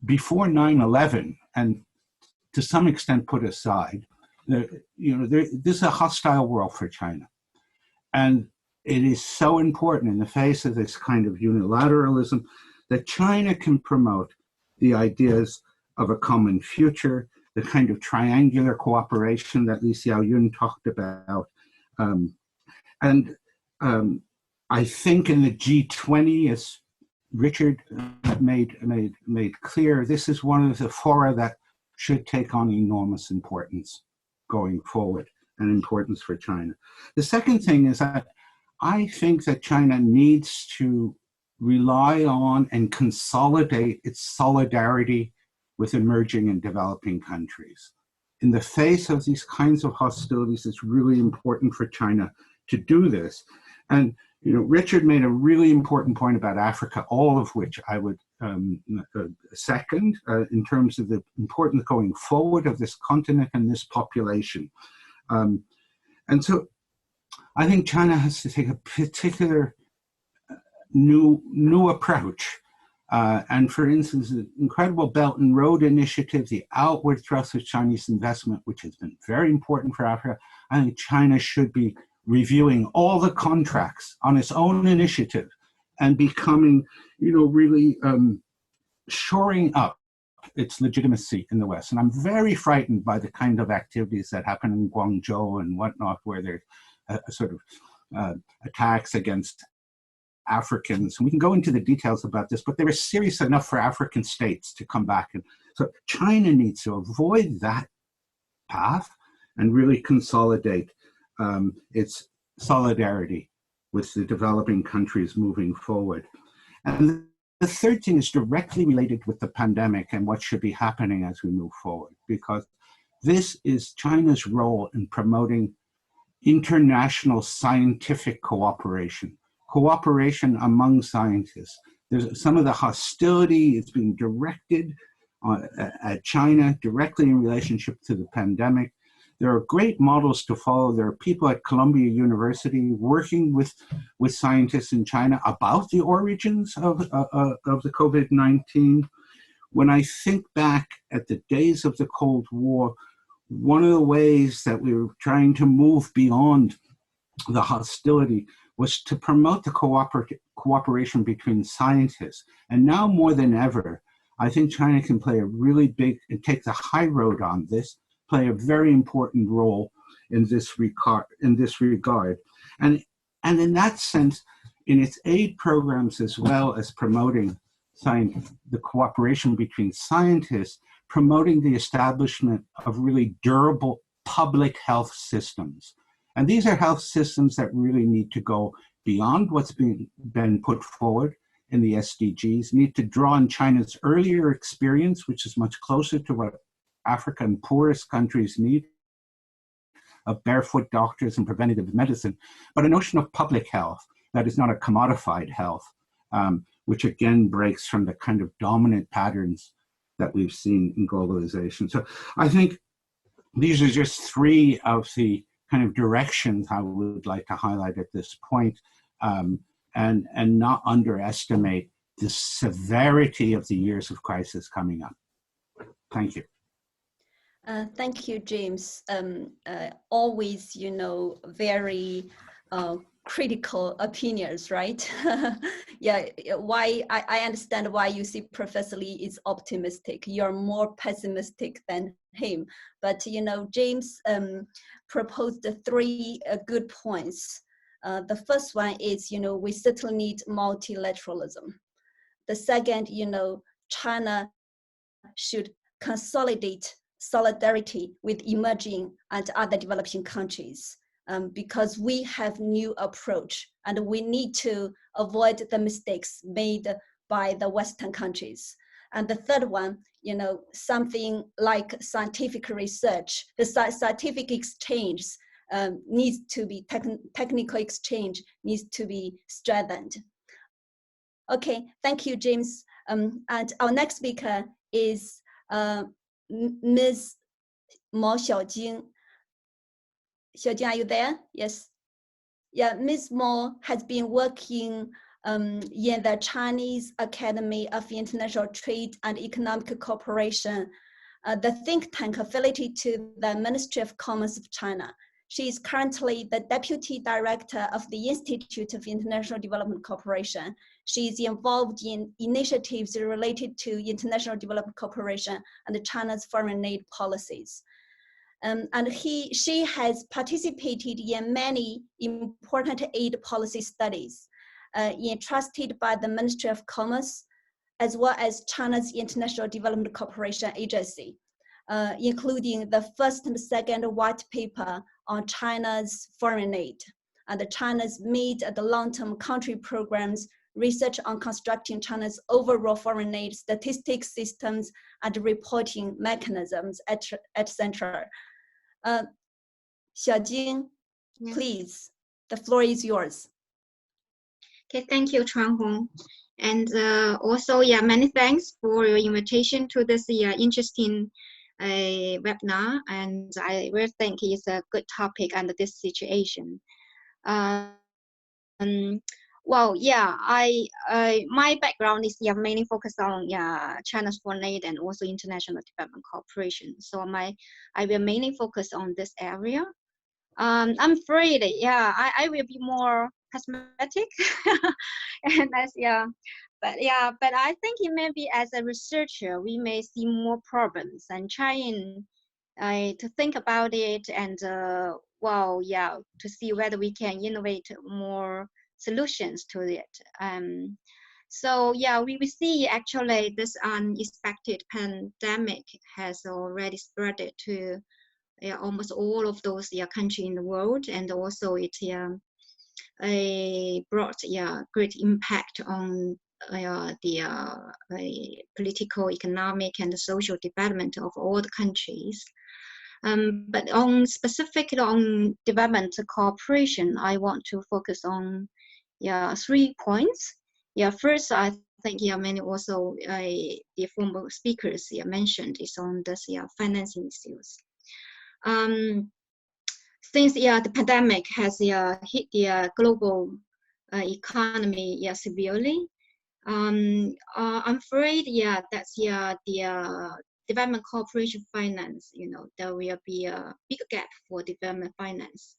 before 9/11 and to some extent put aside, this is a hostile world for China. And it is so important in the face of this kind of unilateralism that China can promote the ideas of a common future, the kind of triangular cooperation that Li Xiaoyun talked about. I think in the G20, as Richard made clear, this is one of the fora that should take on enormous importance going forward, and importance for China. The second thing is that I think that China needs to rely on and consolidate its solidarity with emerging and developing countries. In the face of these kinds of hostilities, it's really important for China to do this. And Richard made a really important point about Africa, all of which I would second in terms of the importance going forward of this continent and this population. And so I think China has to take a particular new approach. And for instance, the incredible Belt and Road Initiative, the outward thrust of Chinese investment, which has been very important for Africa, I think China should be reviewing all the contracts on its own initiative and becoming, really shoring up its legitimacy in the West. And I'm very frightened by the kind of activities that happen in Guangzhou and whatnot, where there's a sort of attacks against Africans. And we can go into the details about this, but they were serious enough for African states to come back. And so China needs to avoid that path and really consolidate its solidarity with the developing countries moving forward. And the third thing is directly related with the pandemic and what should be happening as we move forward, because this is China's role in promoting international scientific cooperation among scientists. There's some of the hostility is being directed at China directly in relationship to the pandemic. There are great models to follow. There are people at Columbia University working with scientists in China about the origins of the COVID-19. When I think back at the days of the Cold War, one of the ways that we were trying to move beyond the hostility was to promote the cooperation between scientists. And now more than ever, I think China can play a really big, and take the high road on this, play a very important role in this regard. And in that sense, in its aid programs, as well as promoting the cooperation between scientists, promoting the establishment of really durable public health systems. And these are health systems that really need to go beyond what's been put forward in the SDGs, need to draw on China's earlier experience, which is much closer to what Africa and poorest countries need, of barefoot doctors and preventative medicine, but a notion of public health that is not a commodified health, which again breaks from the kind of dominant patterns that we've seen in globalization. So I think these are just three of the kind of directions I would like to highlight at this point, and not underestimate the severity of the years of crisis coming up. Thank you. Thank you, James. Always, very critical opinions, right? Yeah, why I understand why you see Professor Lee is optimistic. You're more pessimistic than him. But, James proposed three good points. The first one is, we certainly need multilateralism. The second, China should consolidate solidarity with emerging and other developing countries, because we have new approach and we need to avoid the mistakes made by the Western countries. And the third one, something like scientific research, the scientific exchange needs to be, technical exchange needs to be strengthened. Okay, thank you, James. And our next speaker is Ms. Mo Xiaojing. Xiaojing, are you there? Yes. Yeah, Ms. Mo has been working in the Chinese Academy of International Trade and Economic Cooperation, the think tank affiliated to the Ministry of Commerce of China. She is currently the Deputy Director of the Institute of International Development Cooperation. She is involved in initiatives related to international development cooperation and China's foreign aid policies. And she has participated in many important aid policy studies entrusted by the Ministry of Commerce, as well as China's International Development Cooperation Agency, including the first and second white paper on China's foreign aid, and China's mid and long-term country programs, research on constructing China's overall foreign aid statistics systems and reporting mechanisms, etc. Xiaojing, yeah. Please, the floor is yours. Okay, thank you, Chuanhong. And also, yeah, many thanks for your invitation to this interesting webinar. And I really think it's a good topic under this situation. Well, yeah, my background is mainly focused on China's foreign aid and also international development cooperation. So I will mainly focus on this area. I'm afraid, I will be more pessimistic, and that's but I think it may be as a researcher we may see more problems and trying to think about it and to see whether we can innovate more solutions to it. So we see actually this unexpected pandemic has already spread to almost all of those countries in the world, and also it brought great impact on the political, economic, and social development of all the countries. But specifically on development cooperation, I want to focus on 3 points. First, I think many also the former speakers mentioned is on this financing issues. Since the pandemic has hit the global economy severely, I'm afraid that's the development cooperation finance, there will be a big gap for development finance.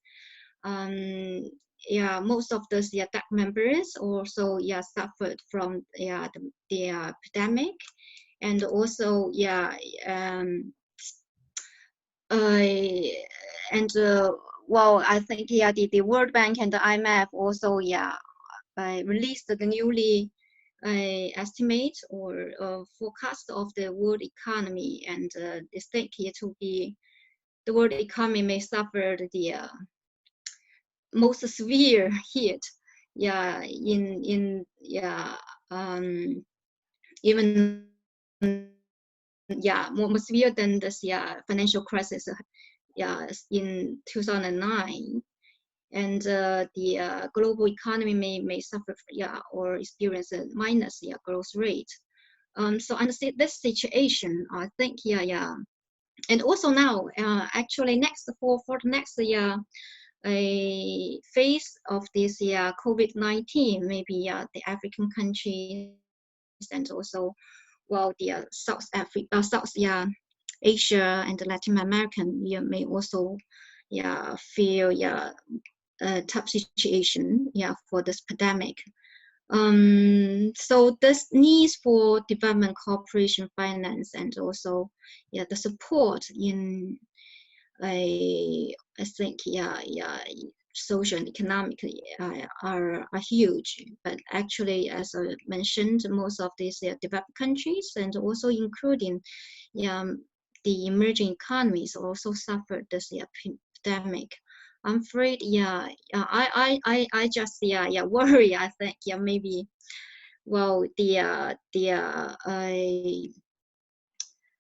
Most of those DAC members also suffered from the epidemic, and also well, I think the World Bank and the IMF also released the newly estimate or forecast of the world economy, and they think the world economy may suffer the most severe hit even more severe than this financial crisis in 2009. And the global economy may suffer or experience a minus growth rate. So under this situation, I think and also now actually for the next a phase of this COVID-19, maybe the African countries and also the South Asia and Latin American may also feel a tough situation for this pandemic. So this needs for development cooperation finance and also the support in I think social and economically are huge, but actually, as I mentioned, most of these developed countries and also including the emerging economies also suffered this epidemic. I'm afraid I just worry. I think maybe well the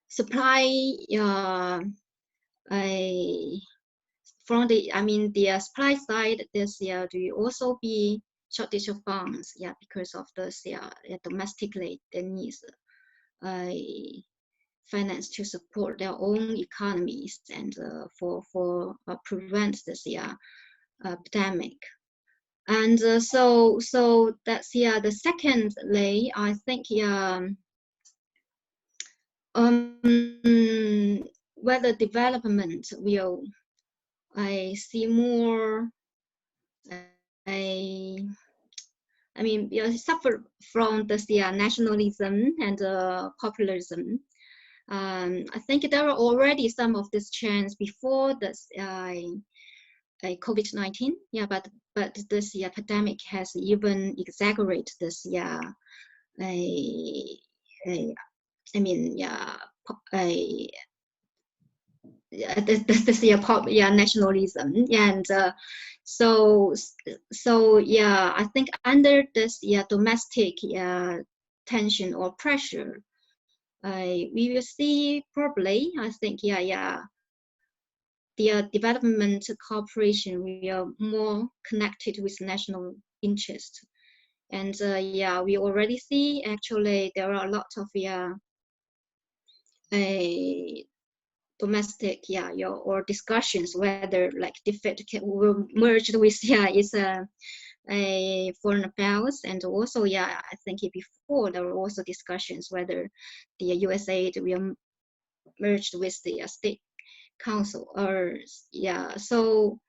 supply from the supply side this year will also be shortage of funds because of this domestically they need finance to support their own economies and for prevent this epidemic. And so that's the second lay. I think whether development will see more suffer from this nationalism and populism. I think there are already some of these trends before this COVID-19. But this epidemic has even exaggerated this nationalism, and so I think under this domestic tension or pressure, we will see probably I think the development cooperation will more connected with national interest, and we already see actually there are a lot of domestic or discussions whether like DFID will merge with is a foreign affairs, and also I think before there were also discussions whether the USAID will merge with the state council or so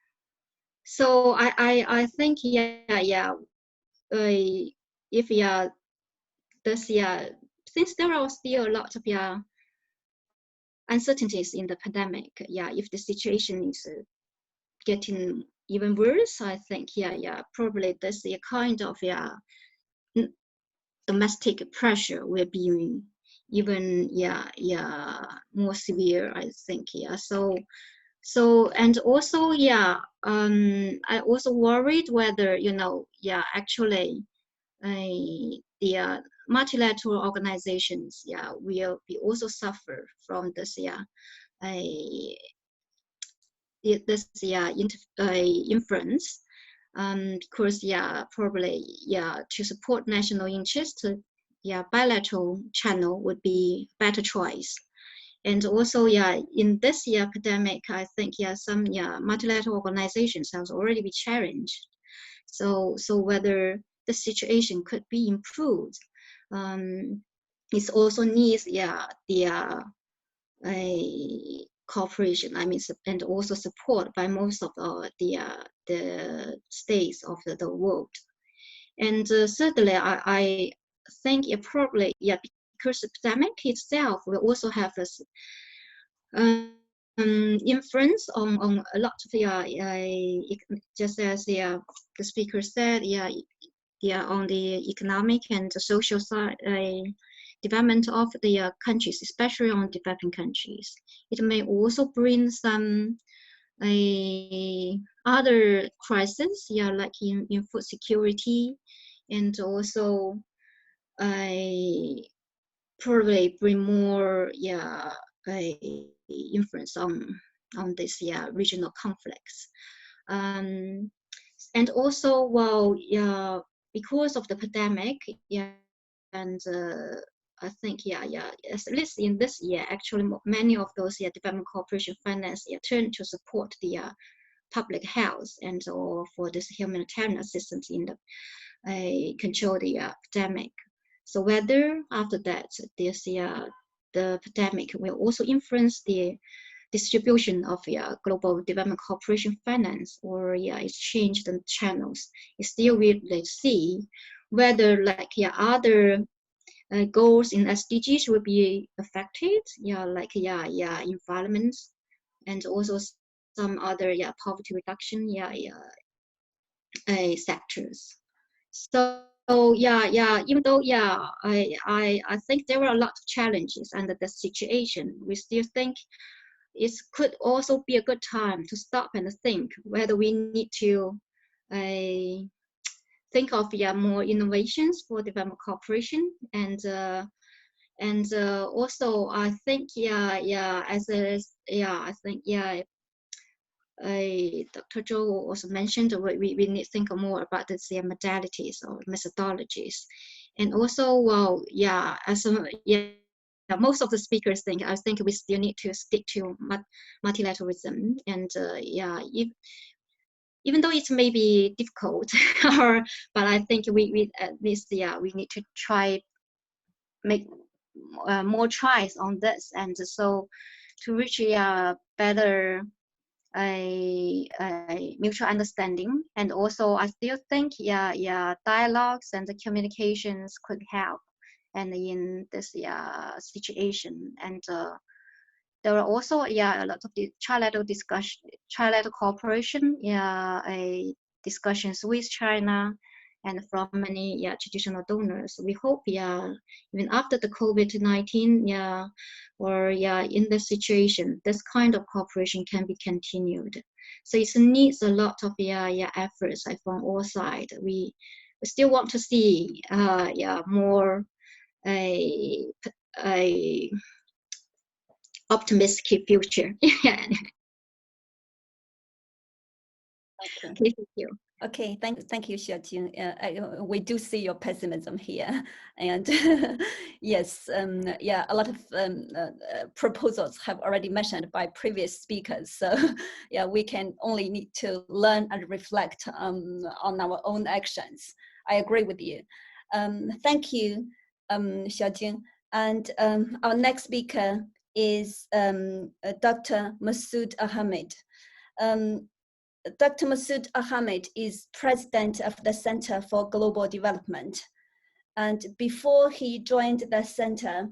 I think if this since there are still a lot of uncertainties in the pandemic, if the situation is getting even worse, I think probably this kind of domestic pressure will be even more severe, I think. So So, and also, yeah, I also worried whether, actually the multilateral organizations, will be also suffer from this, influence, because, probably, to support national interest, bilateral channel would be better choice. And also, in this epidemic, I think, some multilateral organizations have already been challenged. So whether the situation could be improved, it also needs, the cooperation. I mean, and also support by most of the states of the world. And certainly, I think it probably, because the epidemic itself will also have this influence on a lot of just as the speaker said, on the economic and the social side, development of the countries, especially on developing countries. It may also bring some other crises, like in food security, and also probably bring more influence on this regional conflicts. And also, well, because of the pandemic, and I think, at least in this year, actually, many of those development cooperation finance turn to support the public health and or for this humanitarian assistance in the control the epidemic. So whether after that this the pandemic will also influence the distribution of global development cooperation finance or exchange the channels, it's still we'll see whether like other goals in SDGs will be affected, like environment and also some other poverty reduction sectors. So even though I think there were a lot of challenges under the situation, we still think it could also be a good time to stop and think whether we need to think of more innovations for development cooperation, and also I think I think Dr. Zhou also mentioned we need to think more about the modalities or methodologies, and also as most of the speakers think, I think we still need to stick to multilateralism, and even though it may be difficult, but I think we at least we need to try make more tries on this, and so to reach a better mutual understanding. And also I still think dialogues and the communications could help and in this situation. And there are also a lot of the trilateral cooperation discussions with China and from many traditional donors. We hope even after the COVID-19 or in this situation, this kind of cooperation can be continued. So it needs a lot of efforts from all sides. We still want to see more a optimistic future. Okay. Thank you. Okay, thank you, Xiaojing. We do see your pessimism here, and yes, a lot of proposals have already mentioned by previous speakers. So we can only need to learn and reflect on our own actions. I agree with you. Thank you, Xiaojing. And our next speaker is Dr. Masood Ahmed. Dr. Masood Ahmed is president of the Center for Global Development. And before he joined the center,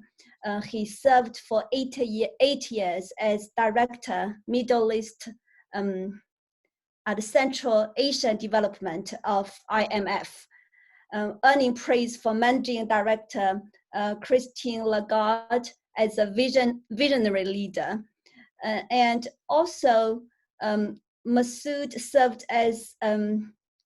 he served for 8 years as director, Middle East at Central Asia Development of IMF, earning praise for managing director Christine Lagarde as a visionary leader. And also, Masood served as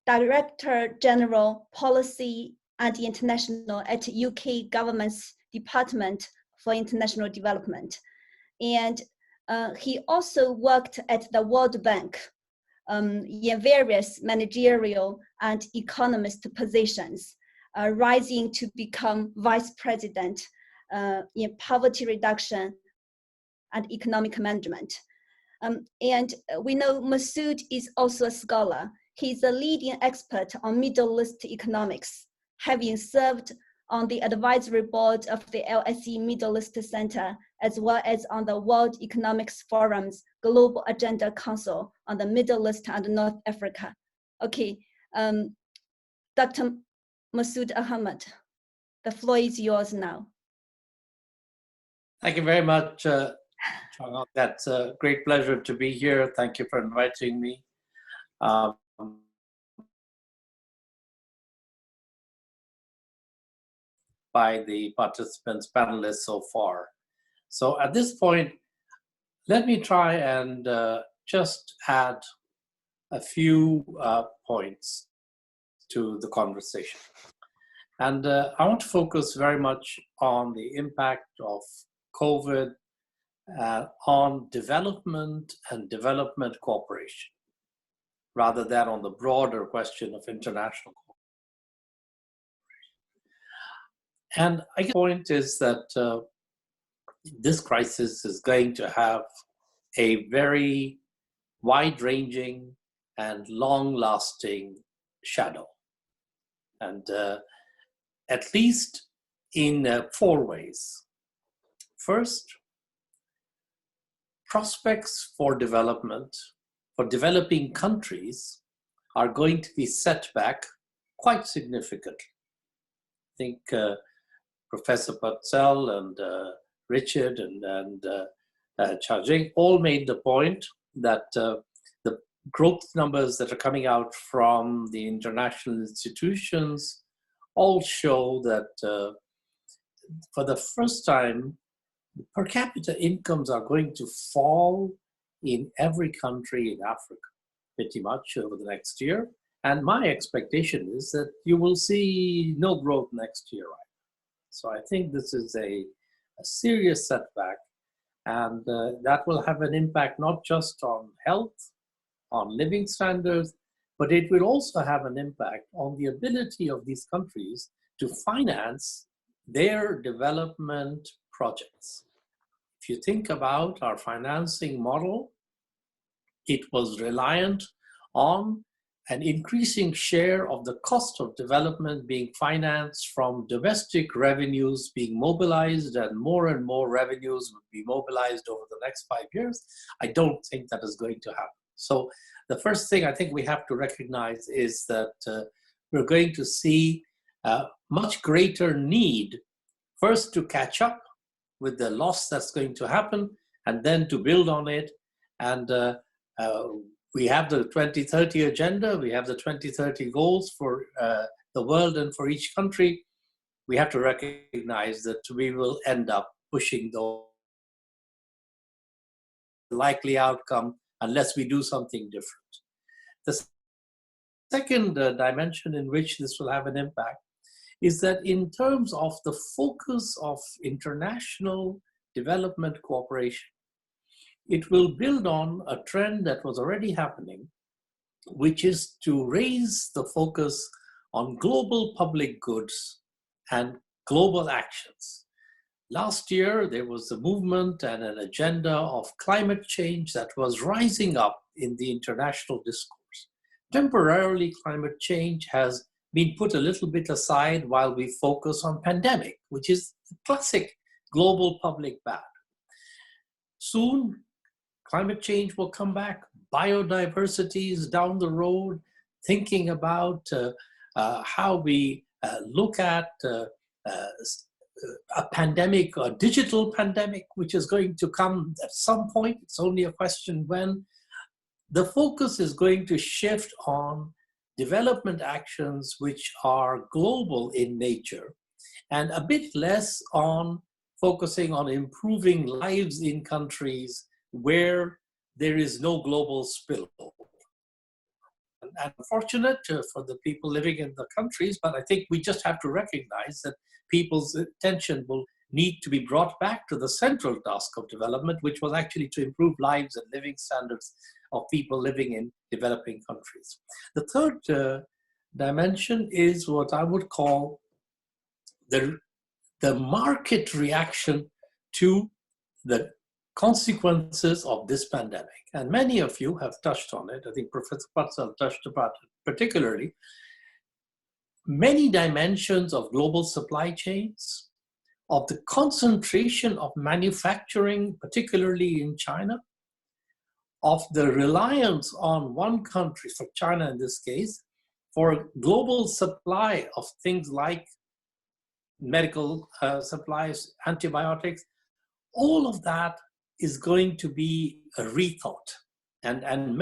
Director General Policy and International at UK government's Department for International Development. And he also worked at the World Bank in various managerial and economist positions, rising to become vice president in poverty reduction and economic management. And we know Masood is also a scholar. He's a leading expert on Middle East economics, having served on the advisory board of the LSE Middle East Center, as well as on the World Economics Forum's Global Agenda Council on the Middle East and North Africa. Okay, Dr. Masood Ahmed, the floor is yours now. Thank you very much, Chang. That's a great pleasure to be here. Thank you for inviting me. By the participants, panelists so far. So at this point, let me try and just add a few points to the conversation. And I want to focus very much on the impact of COVID on development and development cooperation, rather than on the broader question of international cooperation. And I guess the point is that this crisis is going to have a very wide-ranging and long-lasting shadow. And at least in 4 ways. First, prospects for development, for developing countries, are going to be set back quite significantly. I think Professor Purcell and Richard and Chajing all made the point that the growth numbers that are coming out from the international institutions all show that for the first time, per capita incomes are going to fall in every country in Africa, pretty much over the next year. And my expectation is that you will see no growth next year, right? So I think this is a serious setback, and that will have an impact not just on health, on living standards, but it will also have an impact on the ability of these countries to finance their development projects. If you think about our financing model, it was reliant on an increasing share of the cost of development being financed from domestic revenues being mobilized, and more revenues would be mobilized over the next 5 years. I don't think that is going to happen. So the first thing I think we have to recognize is that we're going to see much greater need, first to catch up with the loss that's going to happen, and then to build on it. And we have the 2030 agenda, we have the 2030 goals for the world and for each country. We have to recognize that we will end up pushing the likely outcome unless we do something different. The second dimension in which this will have an impact is that in terms of the focus of international development cooperation, it will build on a trend that was already happening, which is to raise the focus on global public goods and global actions. Last year, there was a movement and an agenda of climate change that was rising up in the international discourse. Temporarily, climate change has been put a little bit aside while we focus on pandemic, which is the classic global public bad. Soon, climate change will come back, biodiversity is down the road, thinking about how we look at a pandemic, a digital pandemic, which is going to come at some point. It's only a question when. The focus is going to shift on development actions which are global in nature, and a bit less on focusing on improving lives in countries where there is no global spillover. And unfortunate for the people living in the countries, but I think we just have to recognize that people's attention will need to be brought back to the central task of development, which was actually to improve lives and living standards of people living in developing countries. The third dimension is what I would call the market reaction to the consequences of this pandemic. And many of you have touched on it. I think Professor Purcell touched about it particularly. Many dimensions of global supply chains, of the concentration of manufacturing, particularly in China, of the reliance on one country, for China in this case, for global supply of things like medical supplies, antibiotics, all of that is going to be a rethought. And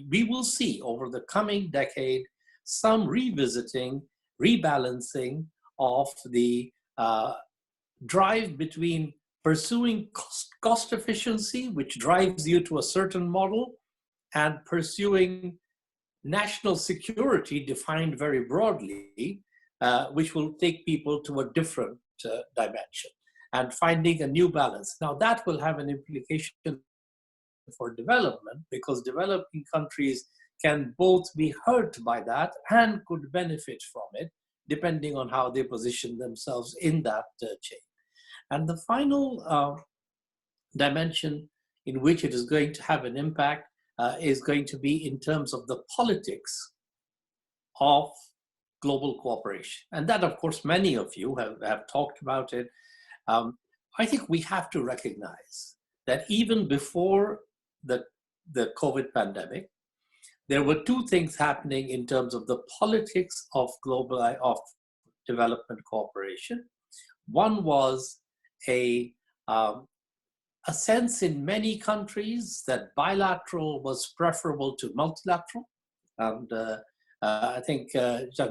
we will see over the coming decade some revisiting, rebalancing of the drive between pursuing cost efficiency, which drives you to a certain model, and pursuing national security defined very broadly, which will take people to a different dimension, and finding a new balance. Now that will have an implication for development, because developing countries can both be hurt by that and could benefit from it, depending on how they position themselves in that chain. And the final dimension in which it is going to have an impact is going to be in terms of the politics of global cooperation. And that, of course, many of you have talked about it. I think we have to recognize that even before the COVID pandemic, there were two things happening in terms of the politics of development cooperation. One was a sense in many countries that bilateral was preferable to multilateral. And I think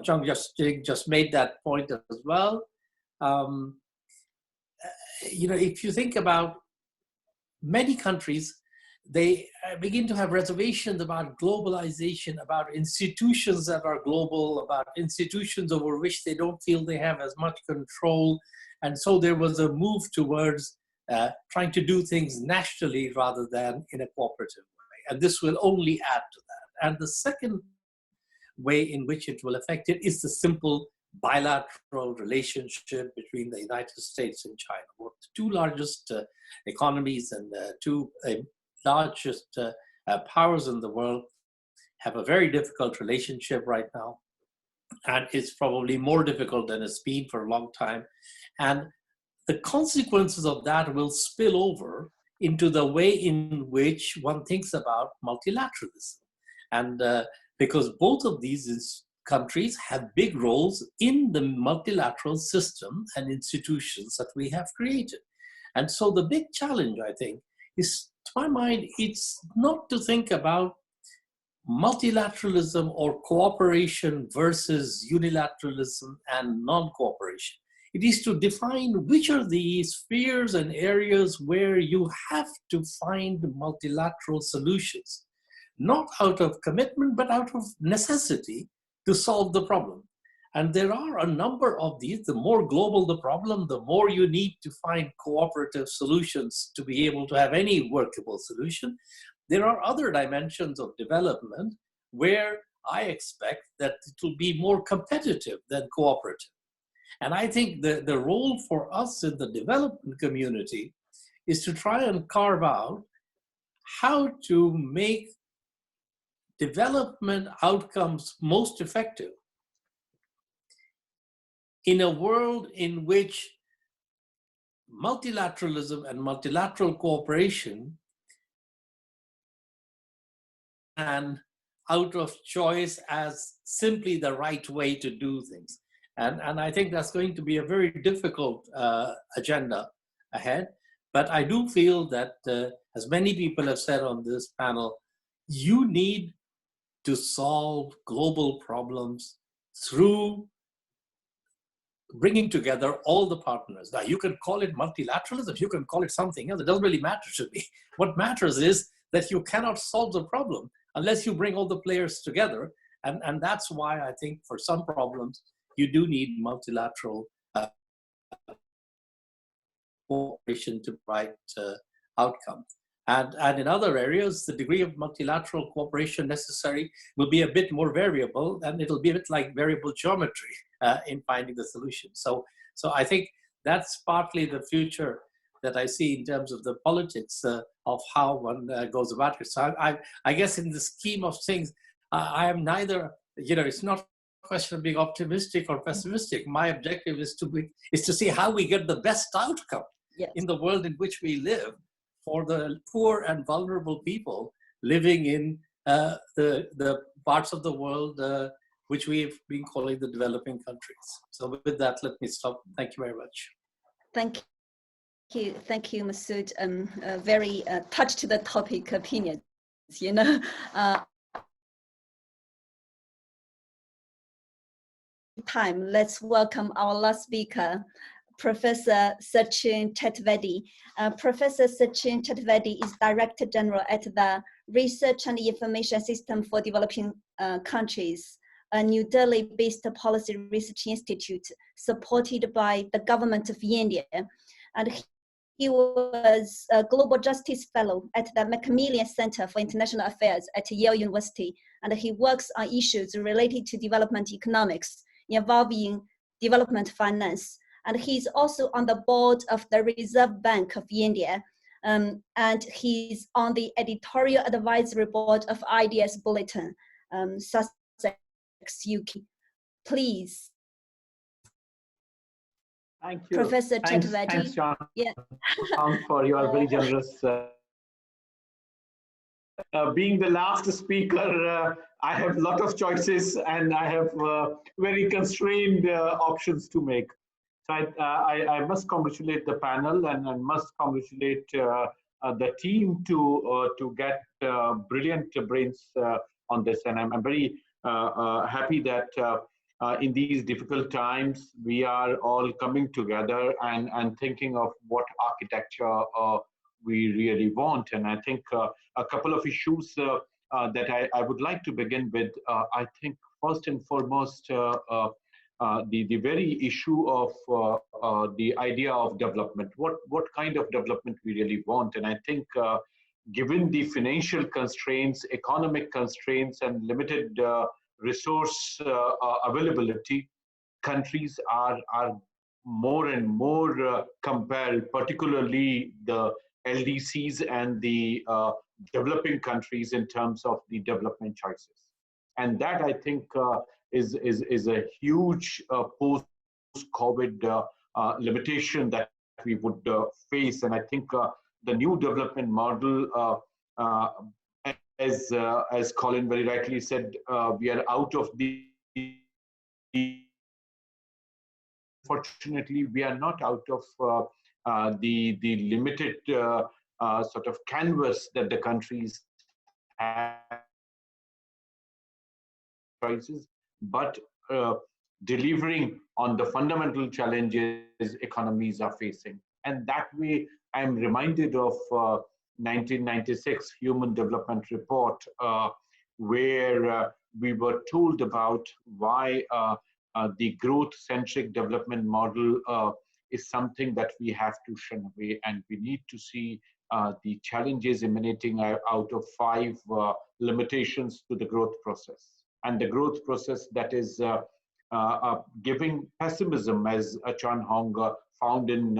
John just made that point as well. You know, if you think about many countries, they begin to have reservations about globalization, about institutions that are global, about institutions over which they don't feel they have as much control. And so there was a move towards trying to do things nationally rather than in a cooperative way. And this will only add to that. And the second way in which it will affect it is the simple bilateral relationship between the United States and China, the two largest economies and two largest powers in the world have a very difficult relationship right now. And it's probably more difficult than it's been for a long time. And the consequences of that will spill over into the way in which one thinks about multilateralism. And because both of these countries have big roles in the multilateral system and institutions that we have created. And so the big challenge, I think, is, to my mind, it's not to think about multilateralism or cooperation versus unilateralism and non-cooperation. It is to define which are the spheres and areas where you have to find multilateral solutions, not out of commitment, but out of necessity to solve the problem. And there are a number of these. The more global the problem, the more you need to find cooperative solutions to be able to have any workable solution. There are other dimensions of development where I expect that it will be more competitive than cooperative. And I think the role for us in the development community is to try and carve out how to make development outcomes most effective in a world in which multilateralism and multilateral cooperation and out of choice as simply the right way to do things. And I think that's going to be a very difficult agenda ahead. But I do feel that, as many people have said on this panel, you need to solve global problems through bringing together all the partners. Now, you can call it multilateralism, you can call it something else. It doesn't really matter to me. What matters is that you cannot solve the problem unless you bring all the players together. And that's why I think for some problems, you do need multilateral cooperation to provide outcomes. And in other areas, the degree of multilateral cooperation necessary will be a bit more variable, and it'll be a bit like variable geometry in finding the solution. So I think that's partly the future that I see in terms of the politics of how one goes about it. So I guess in the scheme of things, I am neither, it's not a question of being optimistic or pessimistic. My objective is to see how we get the best outcome in the world in which we live for the poor and vulnerable people living in the parts of the world which we've been calling the developing countries. So with that, let me stop. Thank you very much. Thank you, Masood. Very touched to the topic opinions, Let's welcome our last speaker, Professor Sachin Chaturvedi. Professor Sachin Chaturvedi is Director General at the Research and Information System for Developing Countries, a New Delhi-based policy research institute supported by the government of India. And he was a Global Justice Fellow at the Macmillan Center for International Affairs at Yale University, and he works on issues related to development economics involving development finance. And he's also on the board of the Reserve Bank of India, and he's on the editorial advisory board of IDS Bulletin, Sussex, UK. Please. Thank you. Professor Chaturvedi. Thanks, John, for your very generous. Being the last speaker, I have a lot of choices and I have very constrained options to make. So I must congratulate the panel and I must congratulate the team to get brilliant brains on this. And I'm very happy that in these difficult times, we are all coming together and thinking of what architecture we really want. And I think a couple of issues that I would like to begin with. I think first and foremost, the very issue of the idea of development. What kind of development we really want? And I think given the financial constraints, economic constraints, and limited resource availability, countries are more and more compelled, particularly the LDCs and the developing countries in terms of the development choices. And that, I think, is a huge post-COVID limitation that we would face. And I think the new development model, as Colin very rightly said, we are out of the. Fortunately, we are not out of the limited sort of canvas that the countries have choices, but delivering on the fundamental challenges economies are facing. And that way, I'm reminded of 1996 Human Development Report, where we were told about why the growth-centric development model is something that we have to shun away, and we need to see the challenges emanating out of 5 limitations to the growth process. And the growth process that is giving pessimism, as Chan Hong found in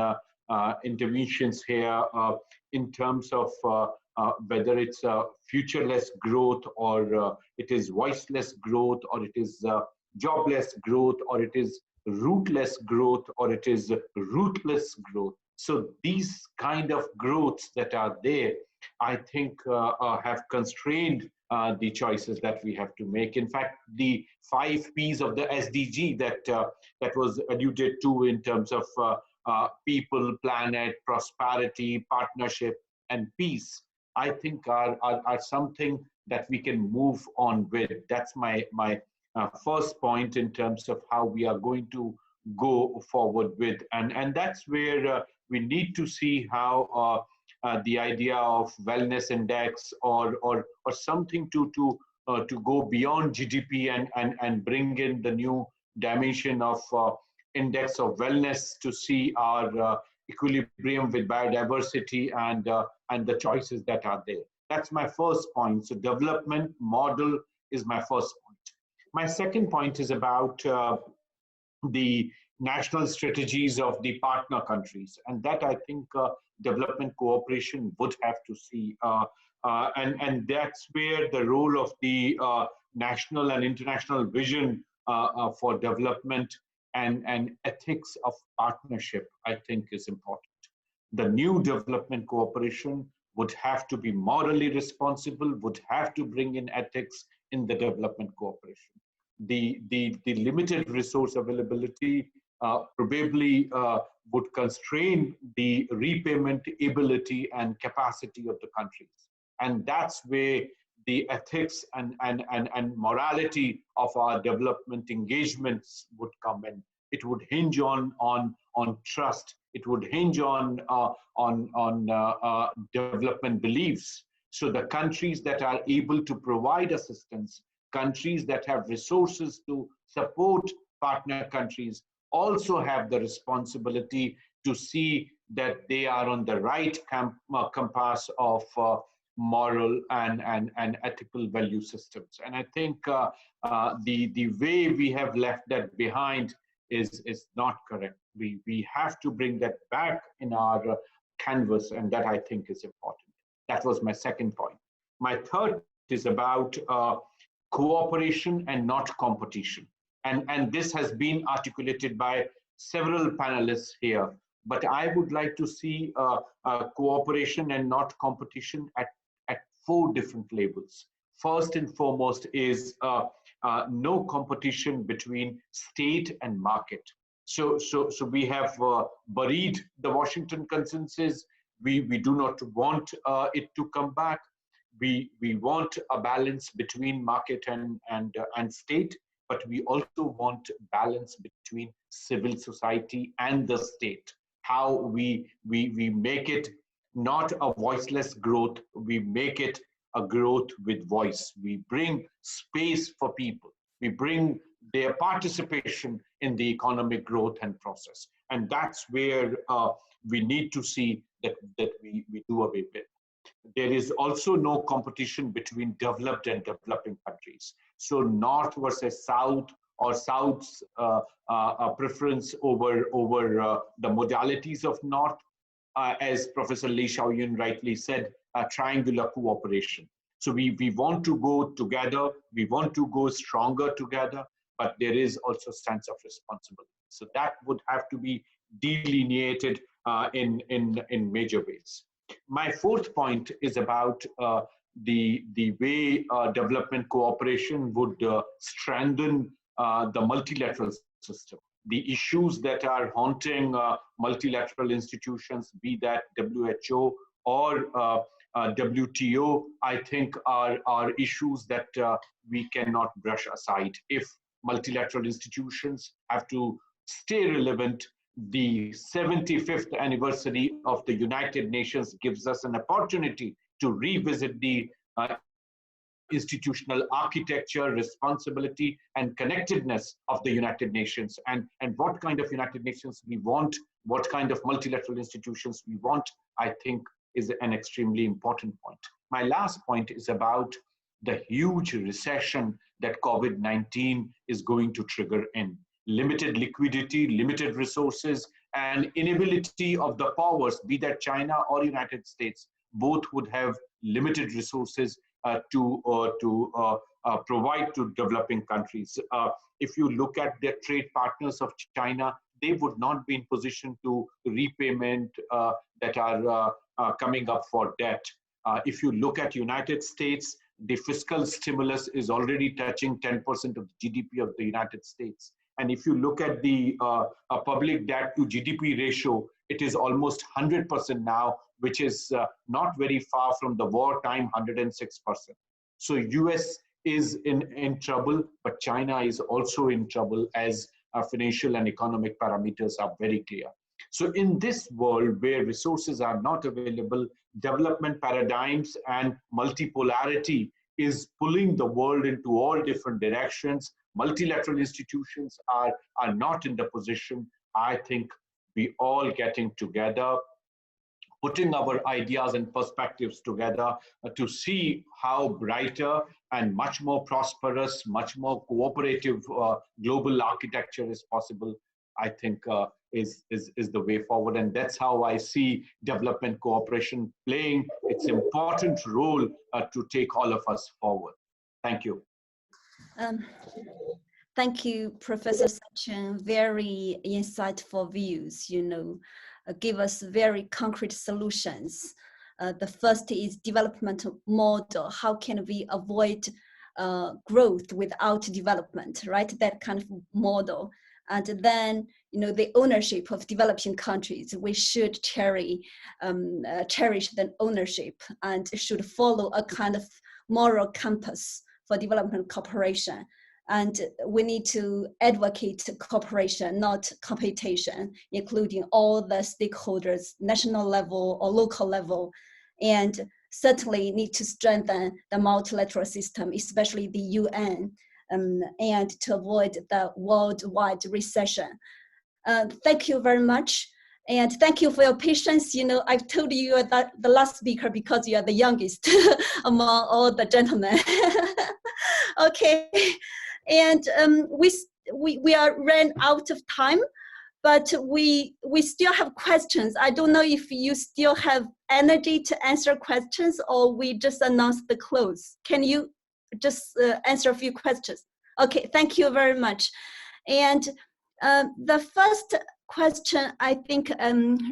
interventions here, in terms of whether it's futureless growth, or it is voiceless growth, or it is jobless growth, or it is rootless growth, or it is ruthless growth. So these kind of growths that are there, I think have constrained the choices that we have to make. In fact, the 5 P's of the SDG that was alluded to in terms of people, planet, prosperity, partnership, and peace, I think are something that we can move on with. That's my first point in terms of how we are going to go forward with. And that's where we need to see how the idea of wellness index or something to go beyond GDP and bring in the new dimension of index of wellness to see our equilibrium with biodiversity and the choices that are there. That's my first point. So development model is my first point. My second point is about the national strategies of the partner countries, and that I think development cooperation would have to see. And that's where the role of the national and international vision for development and ethics of partnership, I think, is important. The new development cooperation would have to be morally responsible, would have to bring in ethics in the development cooperation. The limited resource availability probably would constrain the repayment ability and capacity of the countries. And that's where the ethics and morality of our development engagements would come in. It would hinge on trust. It would hinge on development beliefs. So the countries that are able to provide assistance, countries that have resources to support partner countries, also have the responsibility to see that they are on the right compass of moral and ethical value systems. And I think the way we have left that behind is not correct. We have to bring that back in our canvas, and that I think is important. That was my second point. My third is about cooperation and not competition. And this has been articulated by several panelists here, but I would like to see cooperation and not competition at 4 different levels. First and foremost is no competition between state and market. So we have buried the Washington consensus. We do not want it to come back. We want a balance between market and state, but we also want balance between civil society and the state. How we make it not a voiceless growth, we make it a growth with voice. We bring space for people. We bring their participation in the economic growth and process. And that's where we need to see that we do away with. There is also no competition between developed and developing countries. So North versus South, or South's preference over the modalities of North, as Professor Lee Xiaoyun rightly said, triangular cooperation. So we want to go together, we want to go stronger together, but there is also a sense of responsibility. So that would have to be delineated in major ways. My fourth point is about the way development cooperation would strengthen the multilateral system. The issues that are haunting multilateral institutions, be that WHO or WTO, I think are issues that we cannot brush aside. If multilateral institutions have to stay relevant, the 75th anniversary of the United Nations gives us an opportunity to revisit the institutional architecture, responsibility, and connectedness of the United Nations, and what kind of United Nations we want, what kind of multilateral institutions we want, I think is an extremely important point. My last point is about the huge recession that COVID-19 is going to trigger in. Limited liquidity, limited resources, and inability of the powers, be that China or United States, both would have limited resources to provide to developing countries. If you look at their trade partners of China, they would not be in position to repayment that are coming up for debt. If you look at United States, the fiscal stimulus is already touching 10% of the GDP of the United States. And if you look at the public debt to GDP ratio, it is almost 100% now, which is not very far from the wartime 106%. So US is in trouble, but China is also in trouble as financial and economic parameters are very clear. So in this world where resources are not available, development paradigms and multipolarity is pulling the world into all different directions. Multilateral institutions are not in the position. I think we all getting together, putting our ideas and perspectives together to see how brighter and much more prosperous, much more cooperative global architecture is possible, I think is the way forward. And that's how I see development cooperation playing its important role to take all of us forward. Thank you. Thank you, Professor Sachin. Very insightful views, give us very concrete solutions. The first is development model. How can we avoid growth without development, right? That kind of model. And then, the ownership of developing countries. We should cherish the ownership and should follow a kind of moral compass for development cooperation. And we need to advocate cooperation, not competition, including all the stakeholders, national level or local level, and certainly need to strengthen the multilateral system, especially the UN, and to avoid the worldwide recession. Thank you very much. And thank you for your patience. I've told you you're the last speaker because you are the youngest among all the gentlemen. Okay. And we are ran out of time, but we still have questions. I don't know if you still have energy to answer questions or we just announced the close. Can you just answer a few questions? Okay, thank you very much. And the first question, I think,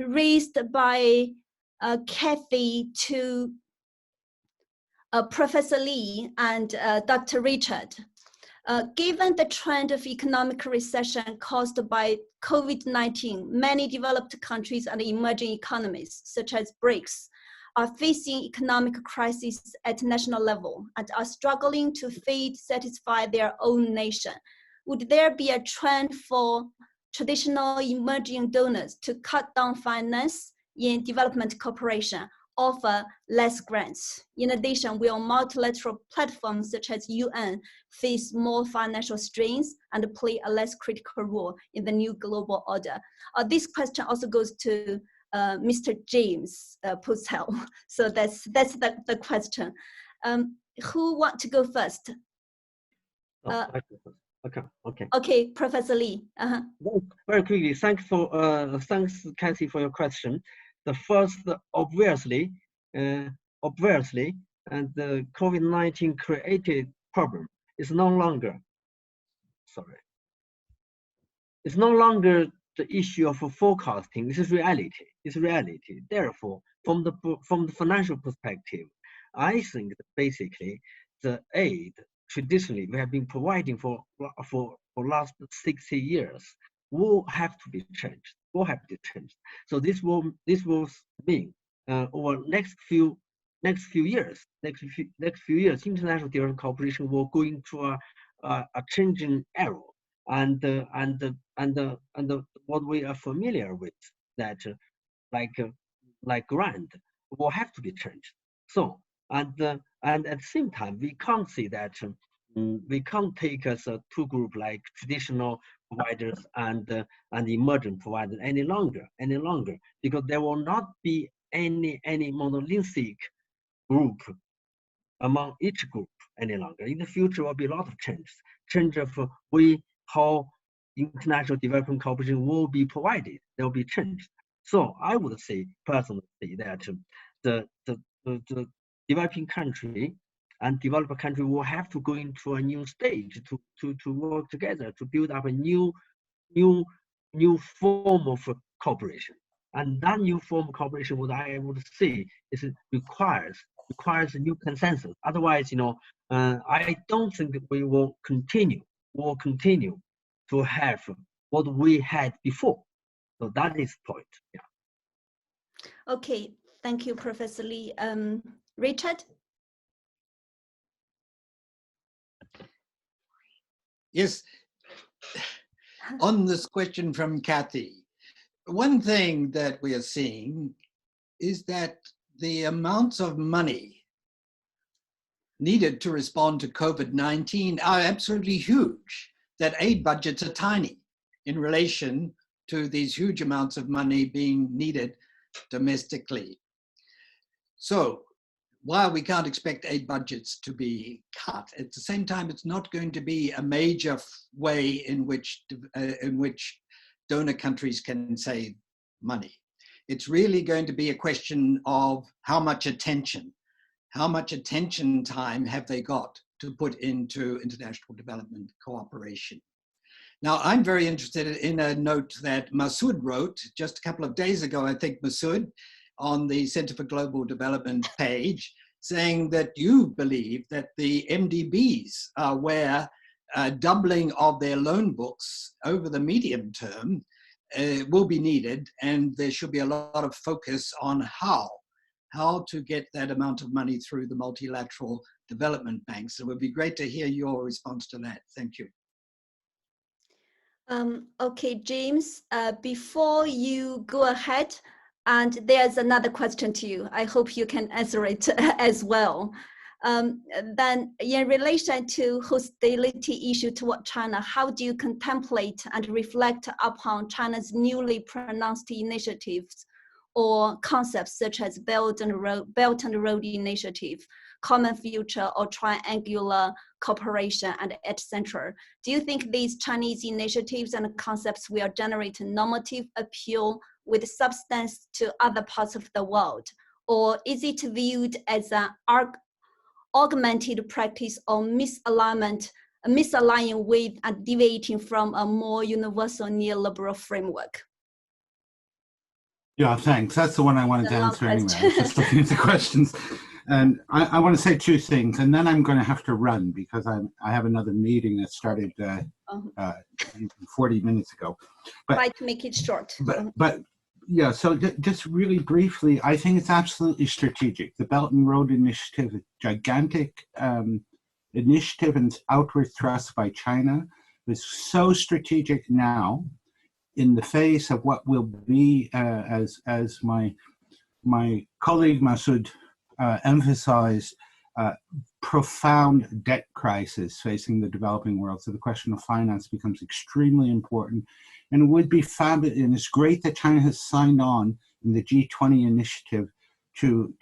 raised by Kathy to Professor Lee and Dr. Richard. Given the trend of economic recession caused by COVID-19, many developed countries and emerging economies, such as BRICS, are facing economic crises at national level and are struggling to satisfy their own nation. Would there be a trend for traditional emerging donors to cut down finance in development cooperation, offer less grants? In addition, will multilateral platforms such as UN face more financial strains and play a less critical role in the new global order? This question also goes to Mr. James Purcell. So that's the question. Who want to go first? Okay, Professor Lee. Very quickly, thanks, Kathy, for your question. The first, obviously, and the COVID-19 created problem is no longer, it's no longer the issue of forecasting. This is reality. It's reality. Therefore, from the financial perspective, I think that basically the aid traditionally we have been providing for last 60 years will have to be changed. So this will mean over next few years, international development cooperation will go into a changing era, and what we are familiar with, that like grant will have to be changed. So and at the same time, we can't see that we can't take as a two group like traditional providers and emerging providers any longer, because there will not be any monolithic group among each group any longer. In the future, there will be a lot of change of how international development cooperation will be provided. There will be change. So I would say personally that the developing country and developed country will have to go into a new stage to work together to build up a new form of cooperation. And that new form of cooperation, what I would say, is requires a new consensus. Otherwise, I don't think that we will continue to have what we had before. So that is the point. Yeah. Okay, thank you, Professor Lee. Richard? Yes. On this question from Kathy, one thing that we are seeing is that the amounts of money needed to respond to COVID-19 are absolutely huge, that aid budgets are tiny in relation to these huge amounts of money being needed domestically. So while we can't expect aid budgets to be cut, at the same time, it's not going to be a major way in which donor countries can save money. It's really going to be a question of how much attention time have they got to put into international development cooperation. Now, I'm very interested in a note that Masood wrote just a couple of days ago, I think, Masood, on the Center for Global Development page, saying that you believe that the MDBs are where doubling of their loan books over the medium term will be needed, and there should be a lot of focus on how to get that amount of money through the multilateral development banks. It would be great to hear your response to that. Thank you. Okay, James, before you go ahead, and there's another question to you. I hope you can answer it as well. Then in relation to hostility issue toward China, how do you contemplate and reflect upon China's newly pronounced initiatives or concepts such as Belt and Road Initiative, Common Future, or Triangular Cooperation, and etc.? Do you think these Chinese initiatives and concepts will generate normative appeal with substance to other parts of the world? Or is it viewed as an augmented practice or misaligning with and deviating from a more universal neoliberal framework? Yeah, thanks. That's the one I wanted to answer anyway. I was just looking at the questions. And I want to say two things, and then I'm going to have to run because I have another meeting that started 40 minutes ago. But try to make it short. But yeah, so just really briefly, I think it's absolutely strategic. The Belt and Road Initiative, a gigantic initiative and outward thrust by China, is so strategic now in the face of what will be, as my colleague Masood emphasized, profound debt crisis facing the developing world. So the question of finance becomes extremely important, and it would be fabulous. And it's great that China has signed on in the G20 initiative to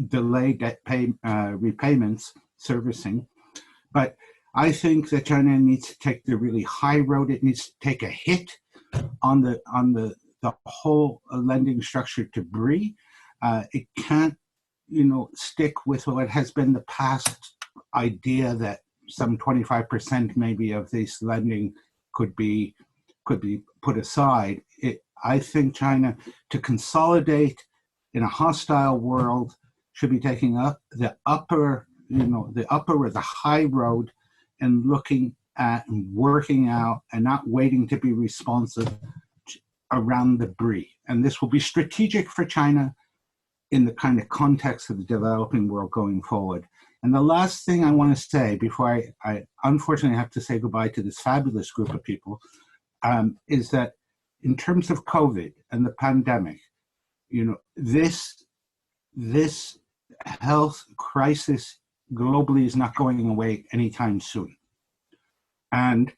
delay debt repayments, servicing. But I think that China needs to take the really high road. It needs to take a hit on the whole lending structure to BRI. It can't, stick with what has been the past idea that some 25% maybe of this lending could be put aside. I think China, to consolidate in a hostile world, should be taking up the upper or the high road and looking at and working out and not waiting to be responsive around the BRI. And this will be strategic for China in the kind of context of the developing world going forward. And the last thing I want to say before I unfortunately have to say goodbye to this fabulous group of people is that in terms of COVID and the pandemic, this health crisis globally is not going away anytime soon. And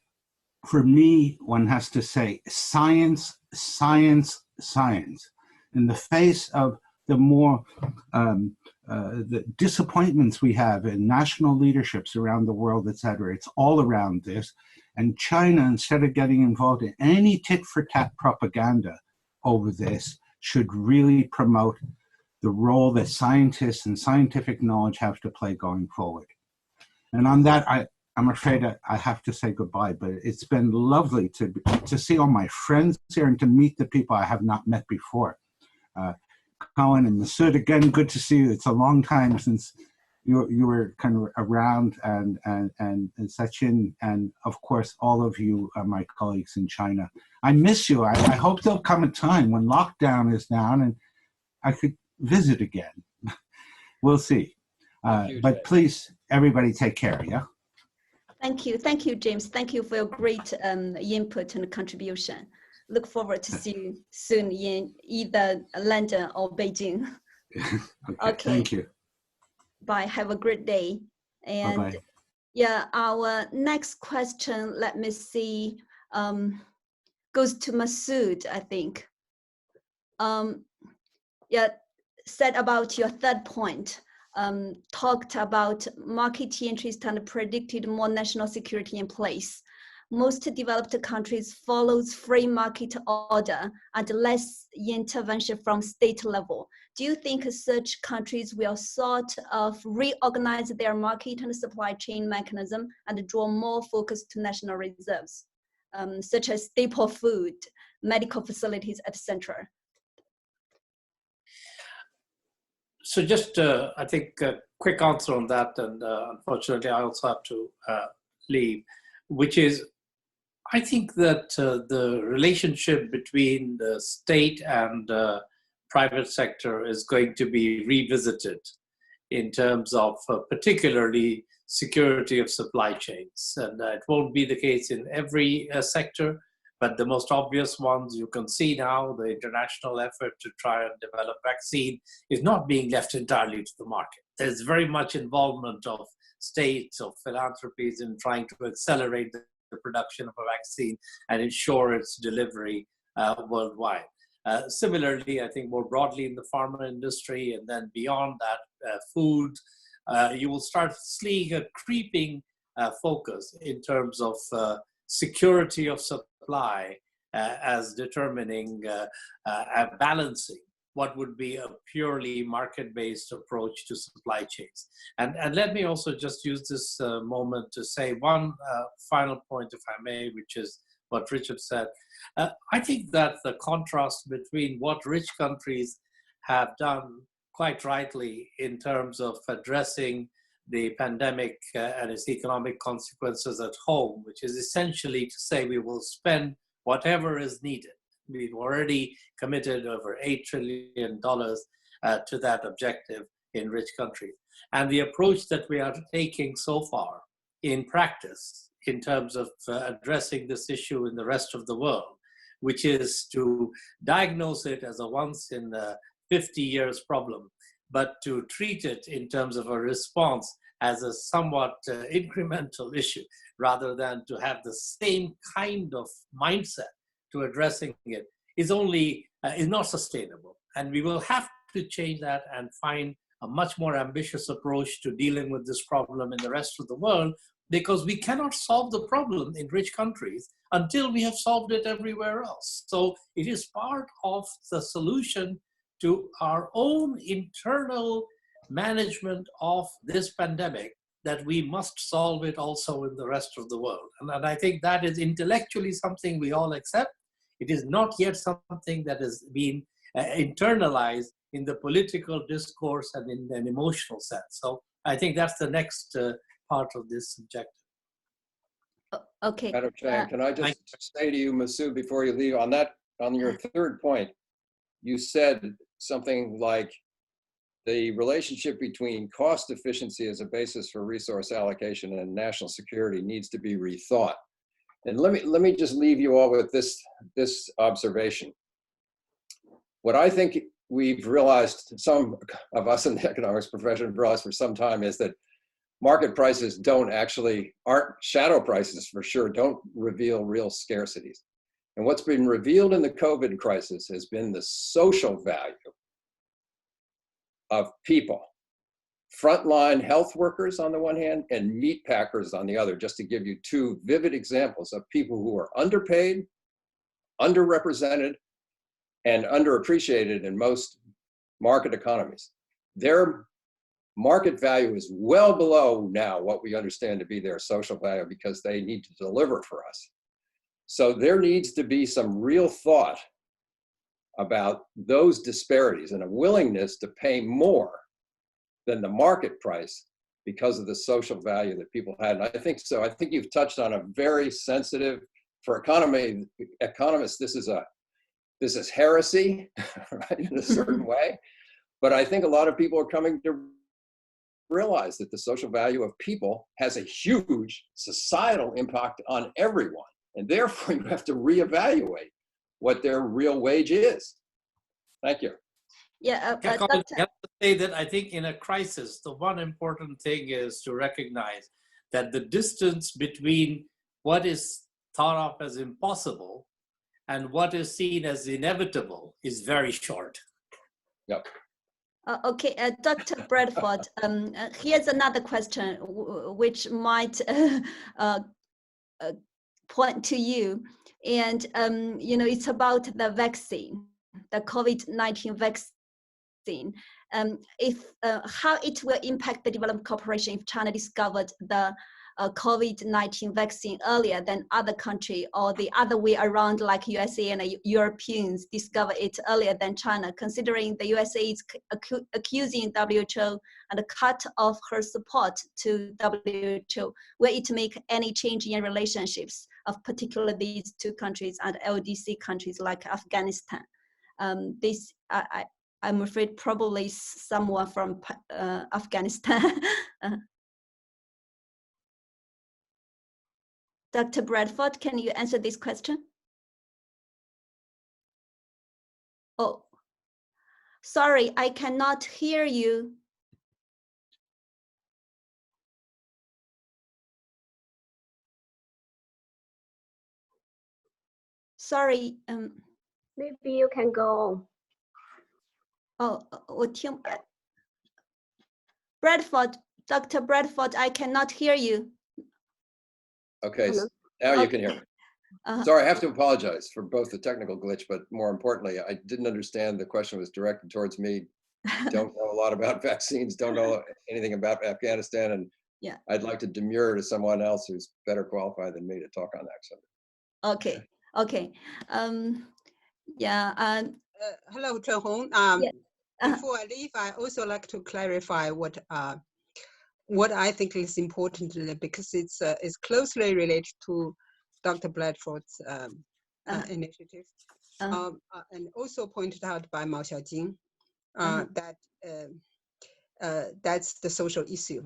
for me, one has to say science, science, science. In the face of the more the disappointments we have in national leaderships around the world, et cetera, it's all around this. And China, instead of getting involved in any tit-for-tat propaganda over this, should really promote the role that scientists and scientific knowledge have to play going forward. And on that, I'm afraid I have to say goodbye, but it's been lovely to see all my friends here and to meet the people I have not met before. Colin and Masood, again, good to see you. It's a long time since you were kind of around, and Sachin, and of course, all of you, my colleagues in China. I miss you. I hope there'll come a time when lockdown is down and I could visit again. We'll see. But please, everybody take care, yeah? Thank you, James. Thank you for your great input and contribution. Look forward to see you soon in either London or Beijing. Okay. Thank you. Bye. Have a great day. And Bye-bye. yeah, our next question, let me see, goes to Masood, I think. Yeah, said about your third point, talked about market interest and predicted more national security in place. Most developed countries follows free market order and less intervention from state level. Do you think such countries will sort of reorganize their market and supply chain mechanism and draw more focus to national reserves, such as staple food, medical facilities, etc.? So just, I think, a quick answer on that, and unfortunately I also have to leave, which is, I think that the relationship between the state and private sector is going to be revisited in terms of particularly security of supply chains. And it won't be the case in every sector, but the most obvious ones you can see now, the international effort to try and develop vaccine is not being left entirely to the market. There's very much involvement of states, of philanthropies in trying to accelerate the production of a vaccine and ensure its delivery worldwide. Similarly, I think more broadly in the pharma industry and then beyond that, food, you will start seeing a creeping focus in terms of security of supply as determining balancing what would be a purely market-based approach to supply chains. And let me also just use this moment to say one final point, if I may, which is what Richard said. I think that the contrast between what rich countries have done quite rightly in terms of addressing the pandemic and its economic consequences at home, which is essentially to say we will spend whatever is needed. We've already committed over $8 trillion to that objective in rich countries. And the approach that we are taking so far in practice in terms of addressing this issue in the rest of the world, which is to diagnose it as a once in 50 years problem, but to treat it in terms of a response as a somewhat incremental issue, rather than to have the same kind of mindset to addressing it, is not sustainable. And we will have to change that and find a much more ambitious approach to dealing with this problem in the rest of the world, because we cannot solve the problem in rich countries until we have solved it everywhere else. So it is part of the solution to our own internal management of this pandemic that we must solve it also in the rest of the world. And I think that is intellectually something we all accept. It is not yet something that has been internalized in the political discourse and in an emotional sense. So I think that's the next part of this objective. Okay. Madam Chair, can I just say to you, Masood, before you leave, on your third point, you said something like the relationship between cost efficiency as a basis for resource allocation and national security needs to be rethought. And let me just leave you all with this observation. What I think we've realized, some of us in the economics profession have realized for some time, is that market prices aren't shadow prices for sure, don't reveal real scarcities. And what's been revealed in the COVID crisis has been the social value of people. Frontline health workers on the one hand and meat packers on the other, just to give you two vivid examples of people who are underpaid, underrepresented, and underappreciated in most market economies. Their market value is well below now what we understand to be their social value because they need to deliver for us. So there needs to be some real thought about those disparities and a willingness to pay more than the market price because of the social value that people had. And I think so. I think you've touched on a very sensitive, for economists, this is heresy, right, in a certain way. But I think a lot of people are coming to realize that the social value of people has a huge societal impact on everyone. And therefore, you have to reevaluate what their real wage is. Thank you. Yeah, Colin, I have to say that I think in a crisis, the one important thing is to recognize that the distance between what is thought of as impossible and what is seen as inevitable is very short. Yep. Okay, Dr. Bradford, here's another question which might point to you. And, it's about the vaccine, the COVID-19 vaccine. How it will impact the development cooperation if China discovered the COVID-19 vaccine earlier than other countries, or the other way around, like USA and Europeans discover it earlier than China, considering the USA is accusing WHO and cut off her support to WHO. Will it make any change in relationships of particularly these two countries and LDC countries like Afghanistan? This, I'm afraid, probably someone from Afghanistan. Dr. Bradford, can you answer this question? Oh, sorry, I cannot hear you. Sorry. Maybe you can go. Tim, Bradford, Dr. Bradford, I cannot hear you. Okay, so now you can hear me. Sorry, I have to apologize for both the technical glitch, but more importantly, I didn't understand the question was directed towards me. Don't know a lot about vaccines, don't know anything about Afghanistan, and yeah, I'd like to demur to someone else who's better qualified than me to talk on that subject. Okay, okay. Yeah. Hello, Chen Hong. Yeah. Before I leave, I also like to clarify what I think is important, because it's closely related to Dr. Bradford's initiative, and also pointed out by Mao Xiaojing, that that's the social issue.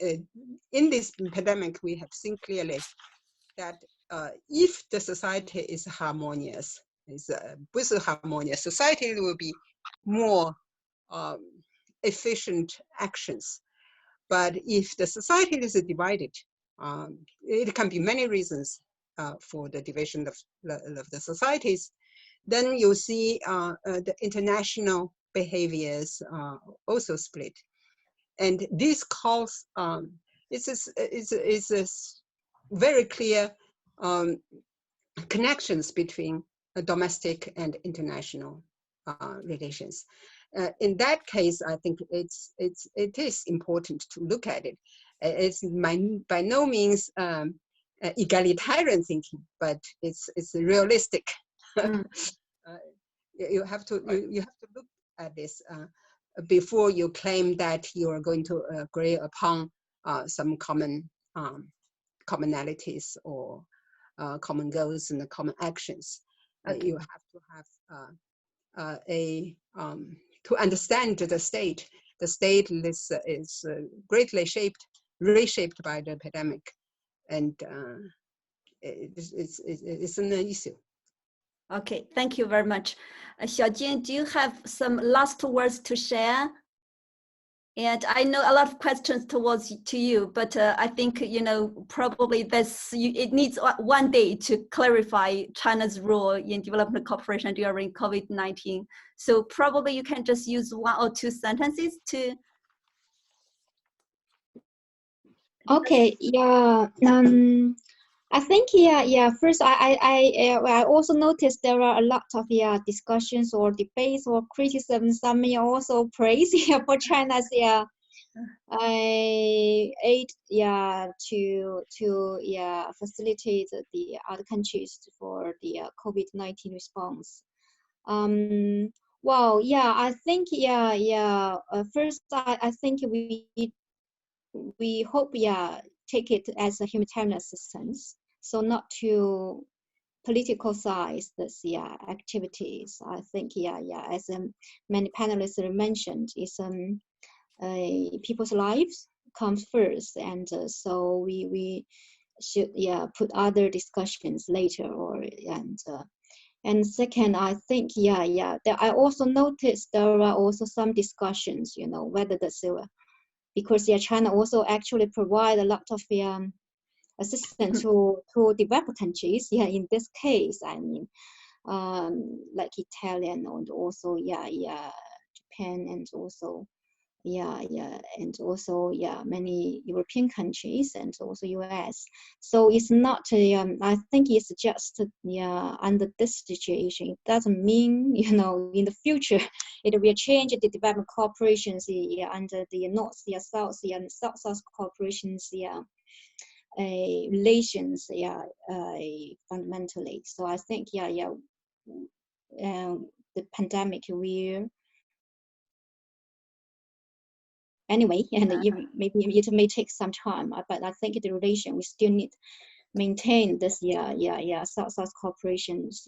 In this pandemic, we have seen clearly that if the society is harmonious, with harmonious society, there will be more efficient actions. But if the society is divided, it can be many reasons for the division of the societies. Then you see the international behaviors also split, and this cause is very clear connections between domestic and international relations. In that case, I think it is important to look at it. It's by no means egalitarian thinking, but it's realistic. You have to look at this before you claim that you are going to agree upon some common commonalities or common goals and common actions. You have to have to understand the state. The state is greatly reshaped by the epidemic, and it's an issue. Okay, thank you very much. Xiaojing, do you have some last words to share? And I know a lot of questions to you, but I think, probably it needs one day to clarify China's role in development cooperation during COVID-19. So probably you can just use 1 or 2 sentences to. Okay, yeah. I think first I also noticed there are a lot of discussions or debates or criticism. Some may also praise for China's aid to facilitate the other countries for the COVID-19 response. Well, I think first I think we hope take it as a humanitarian assistance, so not to politicize this activities. I think as many panelists mentioned, is people's lives comes first, and so we should put other discussions later, or and second, I think I also noticed there are also some discussions, whether because China also actually provide a lot of assistance to developed countries. In this case, I mean, like Italian and also Japan, and also and also many European countries and also US. So it's not I think it's just under this situation. It doesn't mean in the future it will change the development cooperations under the North, South, and South cooperations relations fundamentally. So I think the pandemic will anyway, and maybe it may take some time, but I think the relation we still need maintain this South cooperations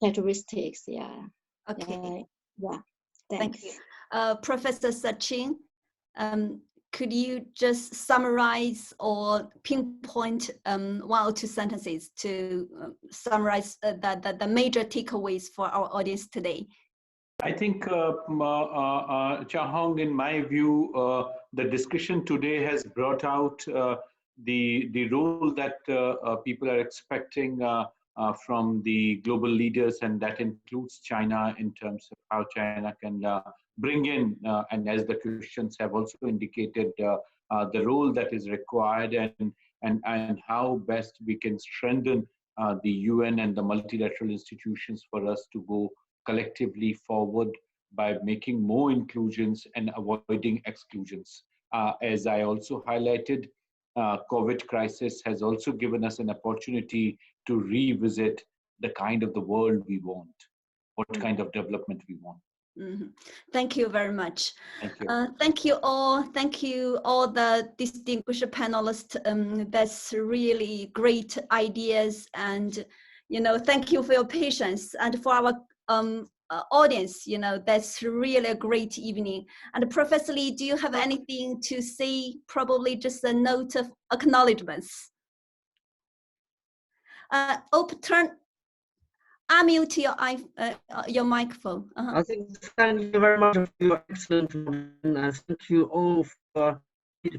characteristics. Okay. Thanks. Thank you, Professor Sachin. Could you just summarize or pinpoint 1 or 2 sentences to summarize the major takeaways for our audience today? I think, Chahong, in my view, the discussion today has brought out the role that people are expecting from the global leaders, and that includes China in terms of how China can bring in, and as the questions have also indicated, the role that is required, and how best we can strengthen the UN and the multilateral institutions for us to go collectively forward by making more inclusions and avoiding exclusions. As I also highlighted, COVID crisis has also given us an opportunity to revisit the kind of the world we want, what kind of development we want. Mm-hmm. Thank you very much. Thank you. Thank you all. Thank you all the distinguished panelists. That's really great ideas, and thank you for your patience, and for our audience. That's really a great evening. And Professor Lee, do you have anything to say? Probably just a note of acknowledgements. Unmute your microphone. I think thank you very much for your excellent and thank you all for the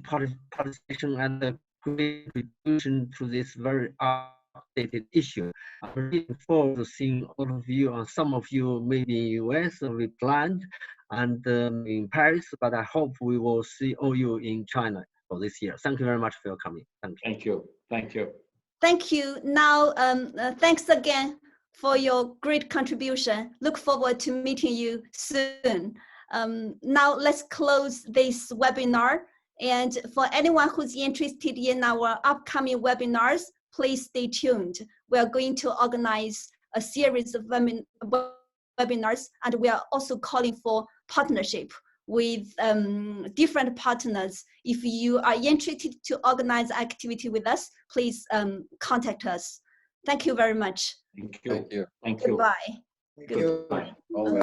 participation and the great contribution to this very updated issue. I'm looking forward to seeing all of you, and some of you maybe in US, or we planned, and in Paris, but I hope we will see all you in China for this year. Thank you very much for your coming. Thank you. Thank you. Thank you. Thank you. Now, thanks again for your great contribution. Look forward to meeting you soon. Now let's close this webinar. And for anyone who's interested in our upcoming webinars, please stay tuned. We are going to organize a series of webinars, and we are also calling for partnership with different partners. If you are interested to organize activity with us, please contact us. Thank you very much. Thank you. Thank you. Thank you. Goodbye. Thank you. Goodbye. All